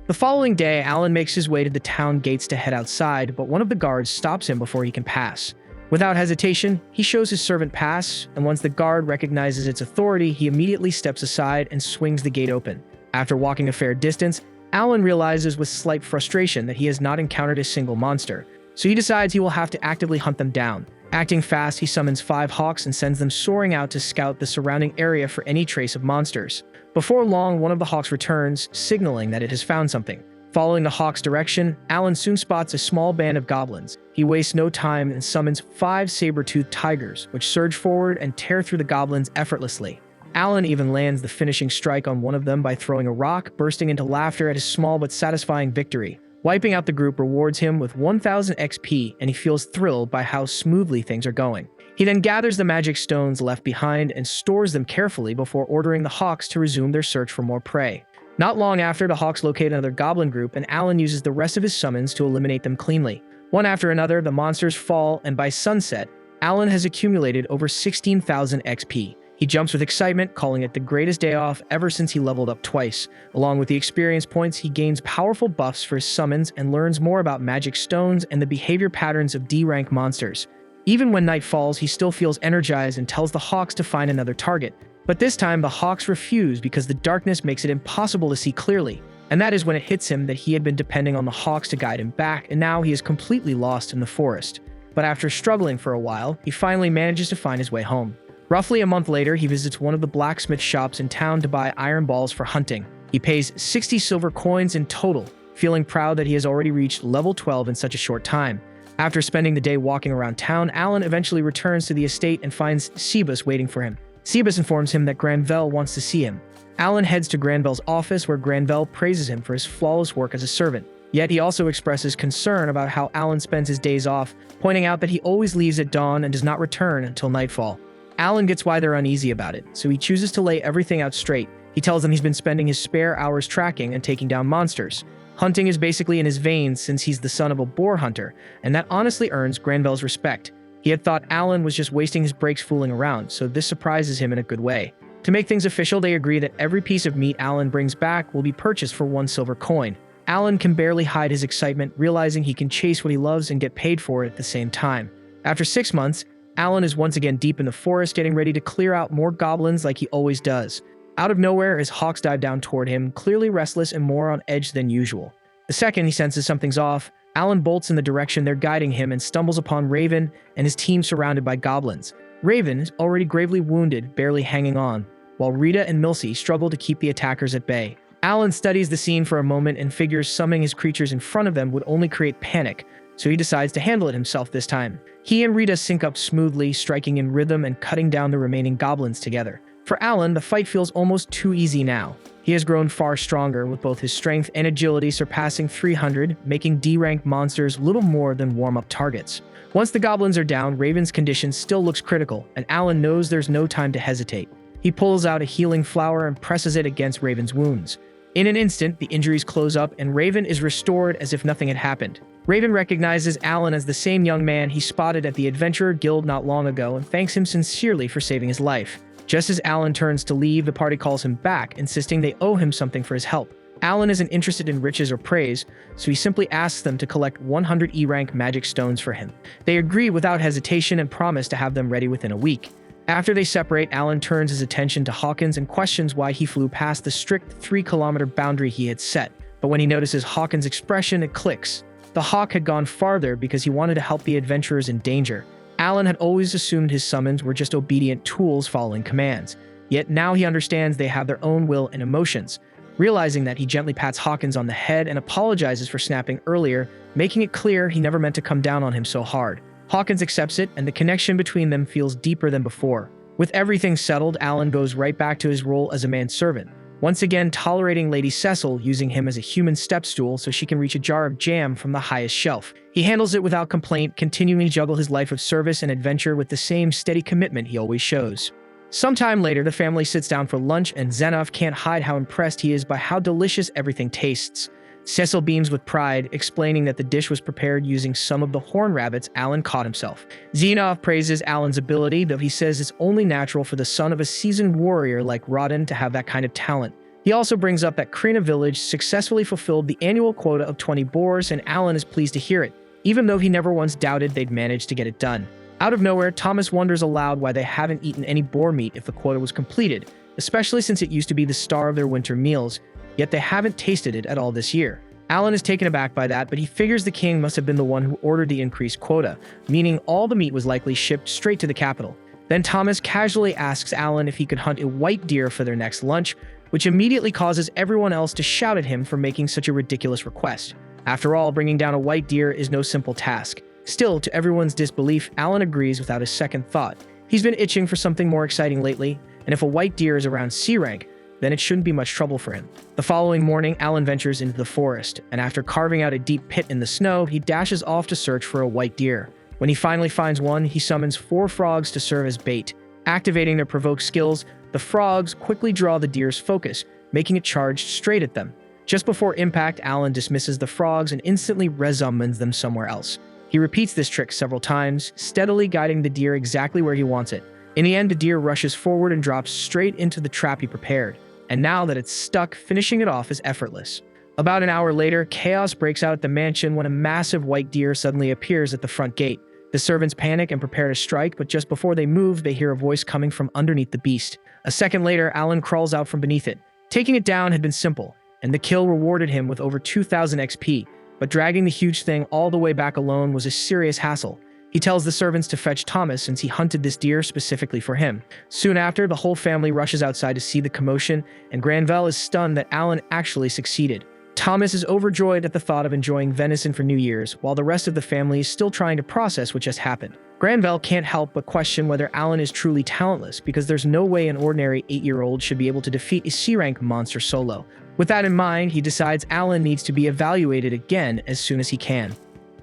The following day, Alan makes his way to the town gates to head outside, but one of the guards stops him before he can pass. Without hesitation, he shows his servant pass, and once the guard recognizes its authority, he immediately steps aside and swings the gate open. After walking a fair distance, Alan realizes with slight frustration that he has not encountered a single monster, so he decides he will have to actively hunt them down. Acting fast, he summons 5 hawks and sends them soaring out to scout the surrounding area for any trace of monsters. Before long, one of the hawks returns, signaling that it has found something. Following the hawk's direction, Alan soon spots a small band of goblins. He wastes no time and summons 5 saber-toothed tigers, which surge forward and tear through the goblins effortlessly. Alan even lands the finishing strike on one of them by throwing a rock, bursting into laughter at his small but satisfying victory. Wiping out the group rewards him with 1000 XP, and he feels thrilled by how smoothly things are going. He then gathers the magic stones left behind and stores them carefully before ordering the hawks to resume their search for more prey. Not long after, the hawks locate another goblin group, and Alan uses the rest of his summons to eliminate them cleanly. One after another, the monsters fall, and by sunset, Alan has accumulated over 16,000 XP. He jumps with excitement, calling it the greatest day off ever since he leveled up twice. Along with the experience points, he gains powerful buffs for his summons and learns more about magic stones and the behavior patterns of D-rank monsters. Even when night falls, he still feels energized and tells the hawks to find another target. But this time, the hawks refuse because the darkness makes it impossible to see clearly. And that is when it hits him that he had been depending on the hawks to guide him back, and now he is completely lost in the forest. but after struggling for a while, he finally manages to find his way home. Roughly a month later, he visits one of the blacksmith shops in town to buy iron balls for hunting. He pays 60 silver coins in total, feeling proud that he has already reached level 12 in such a short time. After spending the day walking around town, Alan eventually returns to the estate and finds Sebus waiting for him. Sebus informs him that Granvelle wants to see him. Alan heads to Granvelle's office where Granvelle praises him for his flawless work as a servant. Yet he also expresses concern about how Alan spends his days off, pointing out that he always leaves at dawn and does not return until nightfall. Alan gets why they're uneasy about it, so he chooses to lay everything out straight. He tells them he's been spending his spare hours tracking and taking down monsters. Hunting is basically in his veins since he's the son of a boar hunter, and that honestly earns Granvelle's respect. He had thought Alan was just wasting his breaks fooling around, so this surprises him in a good way. To make things official, they agree that every piece of meat Alan brings back will be purchased for 1 silver coin. Alan can barely hide his excitement, realizing he can chase what he loves and get paid for it at the same time. After 6 months, Alan is once again deep in the forest, getting ready to clear out more goblins like he always does. Out of nowhere, his hawks dive down toward him, clearly restless and more on edge than usual. The second he senses something's off, Alan bolts in the direction they're guiding him and stumbles upon Raven and his team surrounded by goblins. Raven is already gravely wounded, barely hanging on, while Rita and Milsey struggle to keep the attackers at bay. Alan studies the scene for a moment and figures summoning his creatures in front of them would only create panic, so he decides to handle it himself this time. He and Rita sync up smoothly, striking in rhythm and cutting down the remaining goblins together. For Alan, the fight feels almost too easy now. He has grown far stronger, with both his strength and agility surpassing 300, making D-rank monsters little more than warm-up targets. Once the goblins are down, Raven's condition still looks critical, and Alan knows there's no time to hesitate. He pulls out a healing flower and presses it against Raven's wounds. In an instant, the injuries close up and Raven is restored as if nothing had happened. Raven recognizes Alan as the same young man he spotted at the Adventurer Guild not long ago and thanks him sincerely for saving his life. Just as Alan turns to leave, the party calls him back, insisting they owe him something for his help. Alan isn't interested in riches or praise, so he simply asks them to collect 100 E-rank magic stones for him. They agree without hesitation and promise to have them ready within a week. After they separate, Alan turns his attention to Hawkins and questions why he flew past the strict 3-kilometer boundary he had set. But when he notices Hawkins' expression, it clicks. The Hawk had gone farther because he wanted to help the adventurers in danger. Alan had always assumed his summons were just obedient tools following commands. Yet now he understands they have their own will and emotions. Realizing that, he gently pats Hawkins on the head and apologizes for snapping earlier, making it clear he never meant to come down on him so hard. Hawkins accepts it, and the connection between them feels deeper than before. With everything settled, Alan goes right back to his role as a manservant, once again tolerating Lady Cecil, using him as a human step stool so she can reach a jar of jam from the highest shelf. He handles it without complaint, continuing to juggle his life of service and adventure with the same steady commitment he always shows. Sometime later, the family sits down for lunch, and Zenov can't hide how impressed he is by how delicious everything tastes. Cecil beams with pride, explaining that the dish was prepared using some of the horn rabbits Alan caught himself. Zenov praises Alan's ability, though he says it's only natural for the son of a seasoned warrior like Rodden to have that kind of talent. He also brings up that Krina Village successfully fulfilled the annual quota of 20 boars, and Alan is pleased to hear it, even though he never once doubted they'd managed to get it done. Out of nowhere, Thomas wonders aloud why they haven't eaten any boar meat if the quota was completed, especially since it used to be the star of their winter meals, yet they haven't tasted it at all this year. Alan is taken aback by that, but he figures the king must have been the one who ordered the increased quota, meaning all the meat was likely shipped straight to the capital. Then Thomas casually asks Alan if he could hunt a white deer for their next lunch, which immediately causes everyone else to shout at him for making such a ridiculous request. After all, bringing down a white deer is no simple task. Still, to everyone's disbelief, Alan agrees without a second thought. He's been itching for something more exciting lately, and if a white deer is around C rank, then it shouldn't be much trouble for him. The following morning, Alan ventures into the forest, and after carving out a deep pit in the snow, he dashes off to search for a white deer. When he finally finds one, he summons 4 frogs to serve as bait. Activating their provoke skills, the frogs quickly draw the deer's focus, making it charge straight at them. Just before impact, Alan dismisses the frogs and instantly resummons them somewhere else. He repeats this trick several times, steadily guiding the deer exactly where he wants it. In the end, the deer rushes forward and drops straight into the trap he prepared. And now that it's stuck, finishing it off is effortless. About an hour later, chaos breaks out at the mansion when a massive white deer suddenly appears at the front gate. The servants panic and prepare to strike, but just before they move, they hear a voice coming from underneath the beast. A second later, Alan crawls out from beneath it. Taking it down had been simple, and the kill rewarded him with over 2,000 XP, but dragging the huge thing all the way back alone was a serious hassle. He tells the servants to fetch Thomas since he hunted this deer specifically for him. Soon after, the whole family rushes outside to see the commotion, and Granvelle is stunned that Alan actually succeeded. Thomas is overjoyed at the thought of enjoying venison for New Year's, while the rest of the family is still trying to process what just happened. Granvelle can't help but question whether Alan is truly talentless, because there's no way an ordinary 8-year-old should be able to defeat a C-rank monster solo. With that in mind, he decides Alan needs to be evaluated again as soon as he can.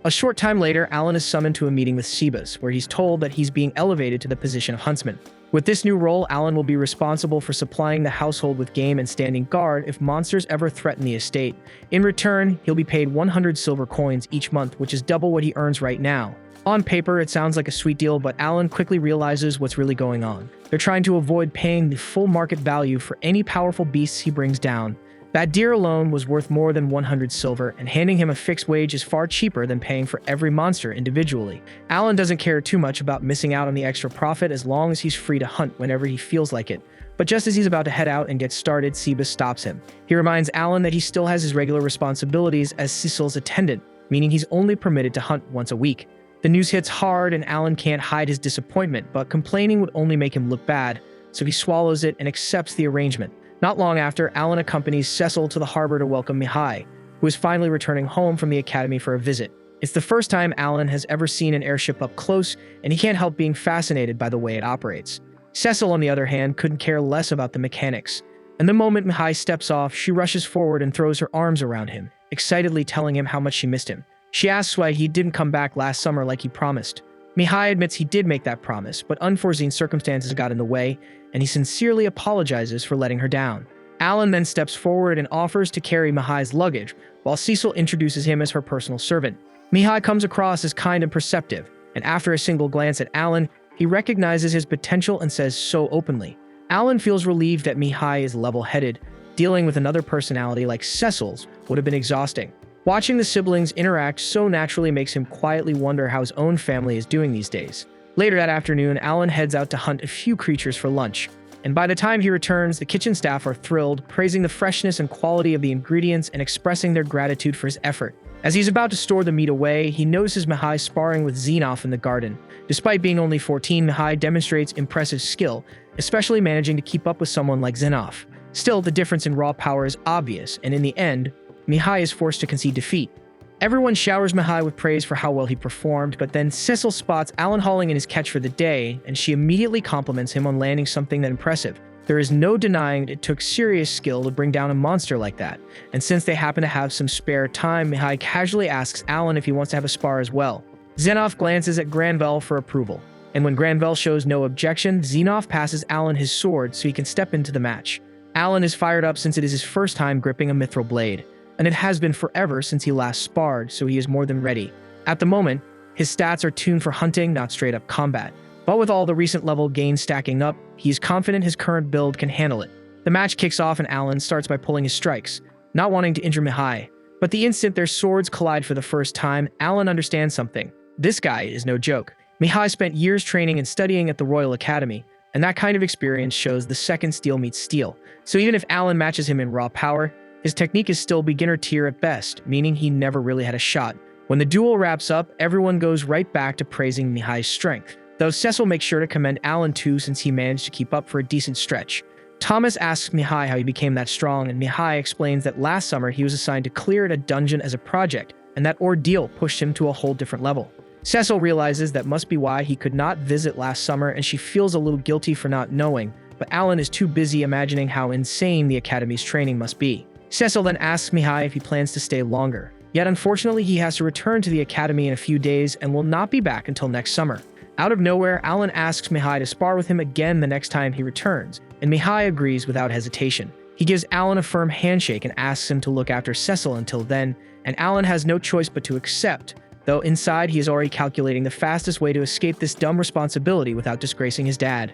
A short time later, Alan is summoned to a meeting with Sebas, where he's told that he's being elevated to the position of huntsman. With this new role, Alan will be responsible for supplying the household with game and standing guard if monsters ever threaten the estate. In return, he'll be paid 100 silver coins each month, which is double what he earns right now. On paper, it sounds like a sweet deal, but Alan quickly realizes what's really going on. They're trying to avoid paying the full market value for any powerful beasts he brings down. That deer alone was worth more than 100 silver, and handing him a fixed wage is far cheaper than paying for every monster individually. Alan doesn't care too much about missing out on the extra profit as long as he's free to hunt whenever he feels like it. But just as he's about to head out and get started, Sebas stops him. He reminds Alan that he still has his regular responsibilities as Cecil's attendant, meaning he's only permitted to hunt once a week. The news hits hard and Alan can't hide his disappointment, but complaining would only make him look bad, so he swallows it and accepts the arrangement. Not long after, Alan accompanies Cecil to the harbor to welcome Mihai, who is finally returning home from the academy for a visit. It's the first time Alan has ever seen an airship up close, and he can't help being fascinated by the way it operates. Cecil, on the other hand, couldn't care less about the mechanics. And the moment Mihai steps off, she rushes forward and throws her arms around him, excitedly telling him how much she missed him. She asks why he didn't come back last summer like he promised. Mihai admits he did make that promise, but unforeseen circumstances got in the way, and he sincerely apologizes for letting her down. Alan then steps forward and offers to carry Mihai's luggage, while Cecil introduces him as her personal servant. Mihai comes across as kind and perceptive, and after a single glance at Alan, he recognizes his potential and says so openly. Alan feels relieved that Mihai is level-headed. Dealing with another personality like Cecil's would have been exhausting. Watching the siblings interact so naturally makes him quietly wonder how his own family is doing these days. Later that afternoon, Alan heads out to hunt a few creatures for lunch. And by the time he returns, the kitchen staff are thrilled, praising the freshness and quality of the ingredients and expressing their gratitude for his effort. As he's about to store the meat away, he notices Mihai sparring with Xenoph in the garden. Despite being only 14, Mihai demonstrates impressive skill, especially managing to keep up with someone like Xenoph. Still, the difference in raw power is obvious, and in the end, Mihai is forced to concede defeat. Everyone showers Mihai with praise for how well he performed, but then Cecil spots Alan hauling in his catch for the day, and she immediately compliments him on landing something that impressive. There is no denying it took serious skill to bring down a monster like that, and since they happen to have some spare time, Mihai casually asks Alan if he wants to have a spar as well. Xenoph glances at Granvelle for approval, and when Granvelle shows no objection, Xenoph passes Alan his sword so he can step into the match. Alan is fired up since it is his first time gripping a mithril blade, and it has been forever since he last sparred, so he is more than ready. At the moment, his stats are tuned for hunting, not straight-up combat. But with all the recent level gains stacking up, he is confident his current build can handle it. The match kicks off and Alan starts by pulling his strikes, not wanting to injure Mihai. But the instant their swords collide for the first time, Alan understands something. This guy is no joke. Mihai spent years training and studying at the Royal Academy, and that kind of experience shows the second steel meets steel. So even if Alan matches him in raw power, his technique is still beginner tier at best, meaning he never really had a shot. When the duel wraps up, everyone goes right back to praising Mihai's strength, though Cecil makes sure to commend Alan too since he managed to keep up for a decent stretch. Thomas asks Mihai how he became that strong, and Mihai explains that last summer he was assigned to clear a dungeon as a project, and that ordeal pushed him to a whole different level. Cecil realizes that must be why he could not visit last summer, and she feels a little guilty for not knowing, but Alan is too busy imagining how insane the Academy's training must be. Cecil then asks Mihai if he plans to stay longer, yet unfortunately he has to return to the Academy in a few days and will not be back until next summer. Out of nowhere, Alan asks Mihai to spar with him again the next time he returns, and Mihai agrees without hesitation. He gives Alan a firm handshake and asks him to look after Cecil until then, and Alan has no choice but to accept, though inside he is already calculating the fastest way to escape this dumb responsibility without disgracing his dad.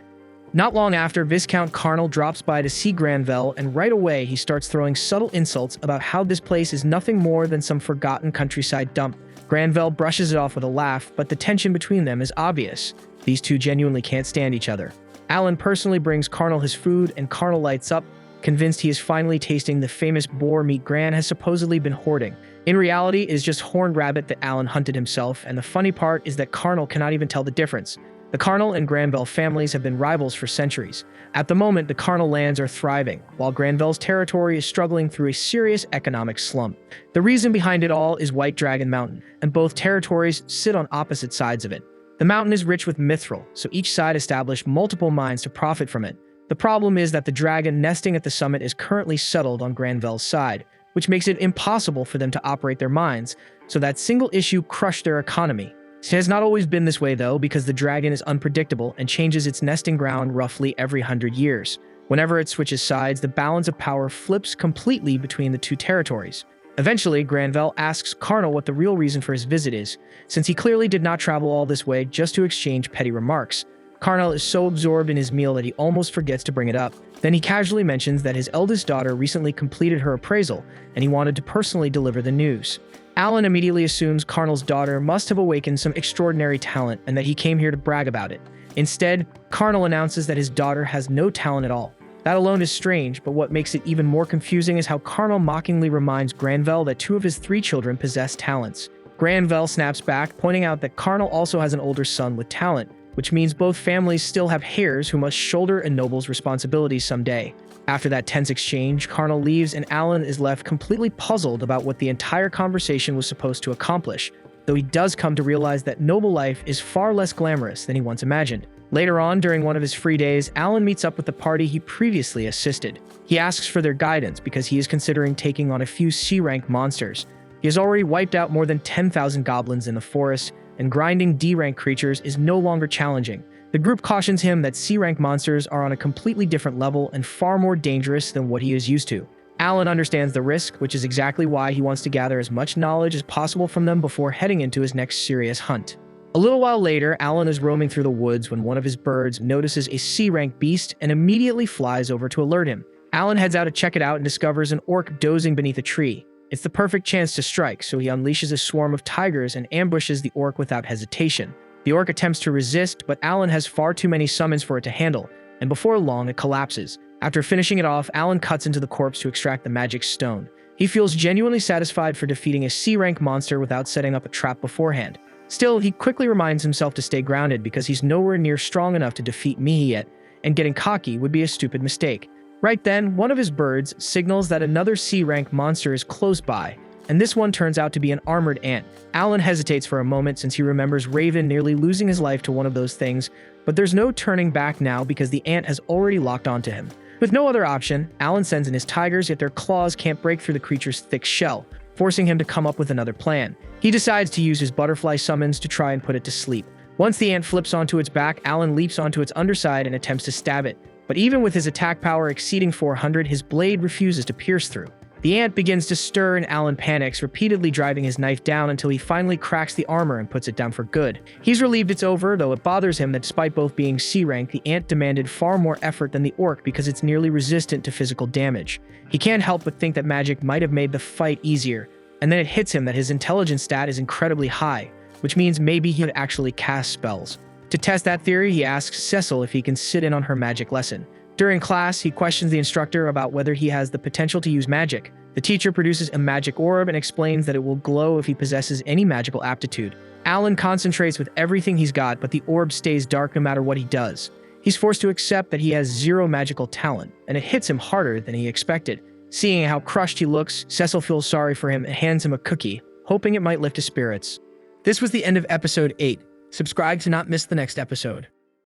Not long after, Viscount Carnal drops by to see Granvelle, and right away he starts throwing subtle insults about how this place is nothing more than some forgotten countryside dump. Granvelle brushes it off with a laugh, but the tension between them is obvious. These two genuinely can't stand each other. Alan personally brings Carnal his food, and Carnal lights up, convinced he is finally tasting the famous boar meat Gran has supposedly been hoarding. In reality, it is just horned rabbit that Alan hunted himself, and the funny part is that Carnal cannot even tell the difference. The Carnal and Granville families have been rivals for centuries. At the moment, the Carnal lands are thriving, while Granville's territory is struggling through a serious economic slump. The reason behind it all is White Dragon Mountain, and both territories sit on opposite sides of it. The mountain is rich with mithril, so each side established multiple mines to profit from it. The problem is that the dragon nesting at the summit is currently settled on Granville's side, which makes it impossible for them to operate their mines, so that single issue crushed their economy. It has not always been this way though, because the dragon is unpredictable and changes its nesting ground roughly every 100 years. Whenever it switches sides, the balance of power flips completely between the two territories. Eventually, Granville asks Carnal what the real reason for his visit is, since he clearly did not travel all this way just to exchange petty remarks. Carnal is so absorbed in his meal that he almost forgets to bring it up. Then he casually mentions that his eldest daughter recently completed her appraisal, and he wanted to personally deliver the news. Alan immediately assumes Carnal's daughter must have awakened some extraordinary talent and that he came here to brag about it. Instead, Carnal announces that his daughter has no talent at all. That alone is strange, but what makes it even more confusing is how Carnal mockingly reminds Granville that 2 of his 3 children possess talents. Granville snaps back, pointing out that Carnal also has an older son with talent, which means both families still have heirs who must shoulder a noble's responsibilities someday. After that tense exchange, Carnal leaves and Alan is left completely puzzled about what the entire conversation was supposed to accomplish, though he does come to realize that noble life is far less glamorous than he once imagined. Later on, during one of his free days, Alan meets up with the party he previously assisted. He asks for their guidance because he is considering taking on a few C-rank monsters. He has already wiped out more than 10,000 goblins in the forest, and grinding D-rank creatures is no longer challenging. The group cautions him that C-rank monsters are on a completely different level and far more dangerous than what he is used to. Alan understands the risk, which is exactly why he wants to gather as much knowledge as possible from them before heading into his next serious hunt. A little while later, Alan is roaming through the woods when one of his birds notices a C-rank beast and immediately flies over to alert him. Alan heads out to check it out and discovers an orc dozing beneath a tree. It's the perfect chance to strike, so he unleashes a swarm of tigers and ambushes the orc without hesitation. The orc attempts to resist, but Alan has far too many summons for it to handle, and before long it collapses. After finishing it off, Alan cuts into the corpse to extract the magic stone. He feels genuinely satisfied for defeating a C-rank monster without setting up a trap beforehand. Still, he quickly reminds himself to stay grounded because he's nowhere near strong enough to defeat Mihi yet, and getting cocky would be a stupid mistake. Right then, one of his birds signals that another C-rank monster is close by, and this one turns out to be an armored ant. Alan hesitates for a moment since he remembers Raven nearly losing his life to one of those things, but there's no turning back now because the ant has already locked onto him. With no other option, Alan sends in his tigers, yet their claws can't break through the creature's thick shell, forcing him to come up with another plan. He decides to use his butterfly summons to try and put it to sleep. Once the ant flips onto its back, Alan leaps onto its underside and attempts to stab it, but even with his attack power exceeding 400, his blade refuses to pierce through. The ant begins to stir and Alan panics, repeatedly driving his knife down until he finally cracks the armor and puts it down for good. He's relieved it's over, though it bothers him that despite both being C-rank, the ant demanded far more effort than the orc because it's nearly resistant to physical damage. He can't help but think that magic might have made the fight easier, and then it hits him that his intelligence stat is incredibly high, which means maybe he could actually cast spells. To test that theory, he asks Cecil if he can sit in on her magic lesson. During class, he questions the instructor about whether he has the potential to use magic. The teacher produces a magic orb and explains that it will glow if he possesses any magical aptitude. Alan concentrates with everything he's got, but the orb stays dark no matter what he does. He's forced to accept that he has 0 magical talent, and it hits him harder than he expected. Seeing how crushed he looks, Cecil feels sorry for him and hands him a cookie, hoping it might lift his spirits. This was the end of episode 8. Subscribe to not miss the next episode.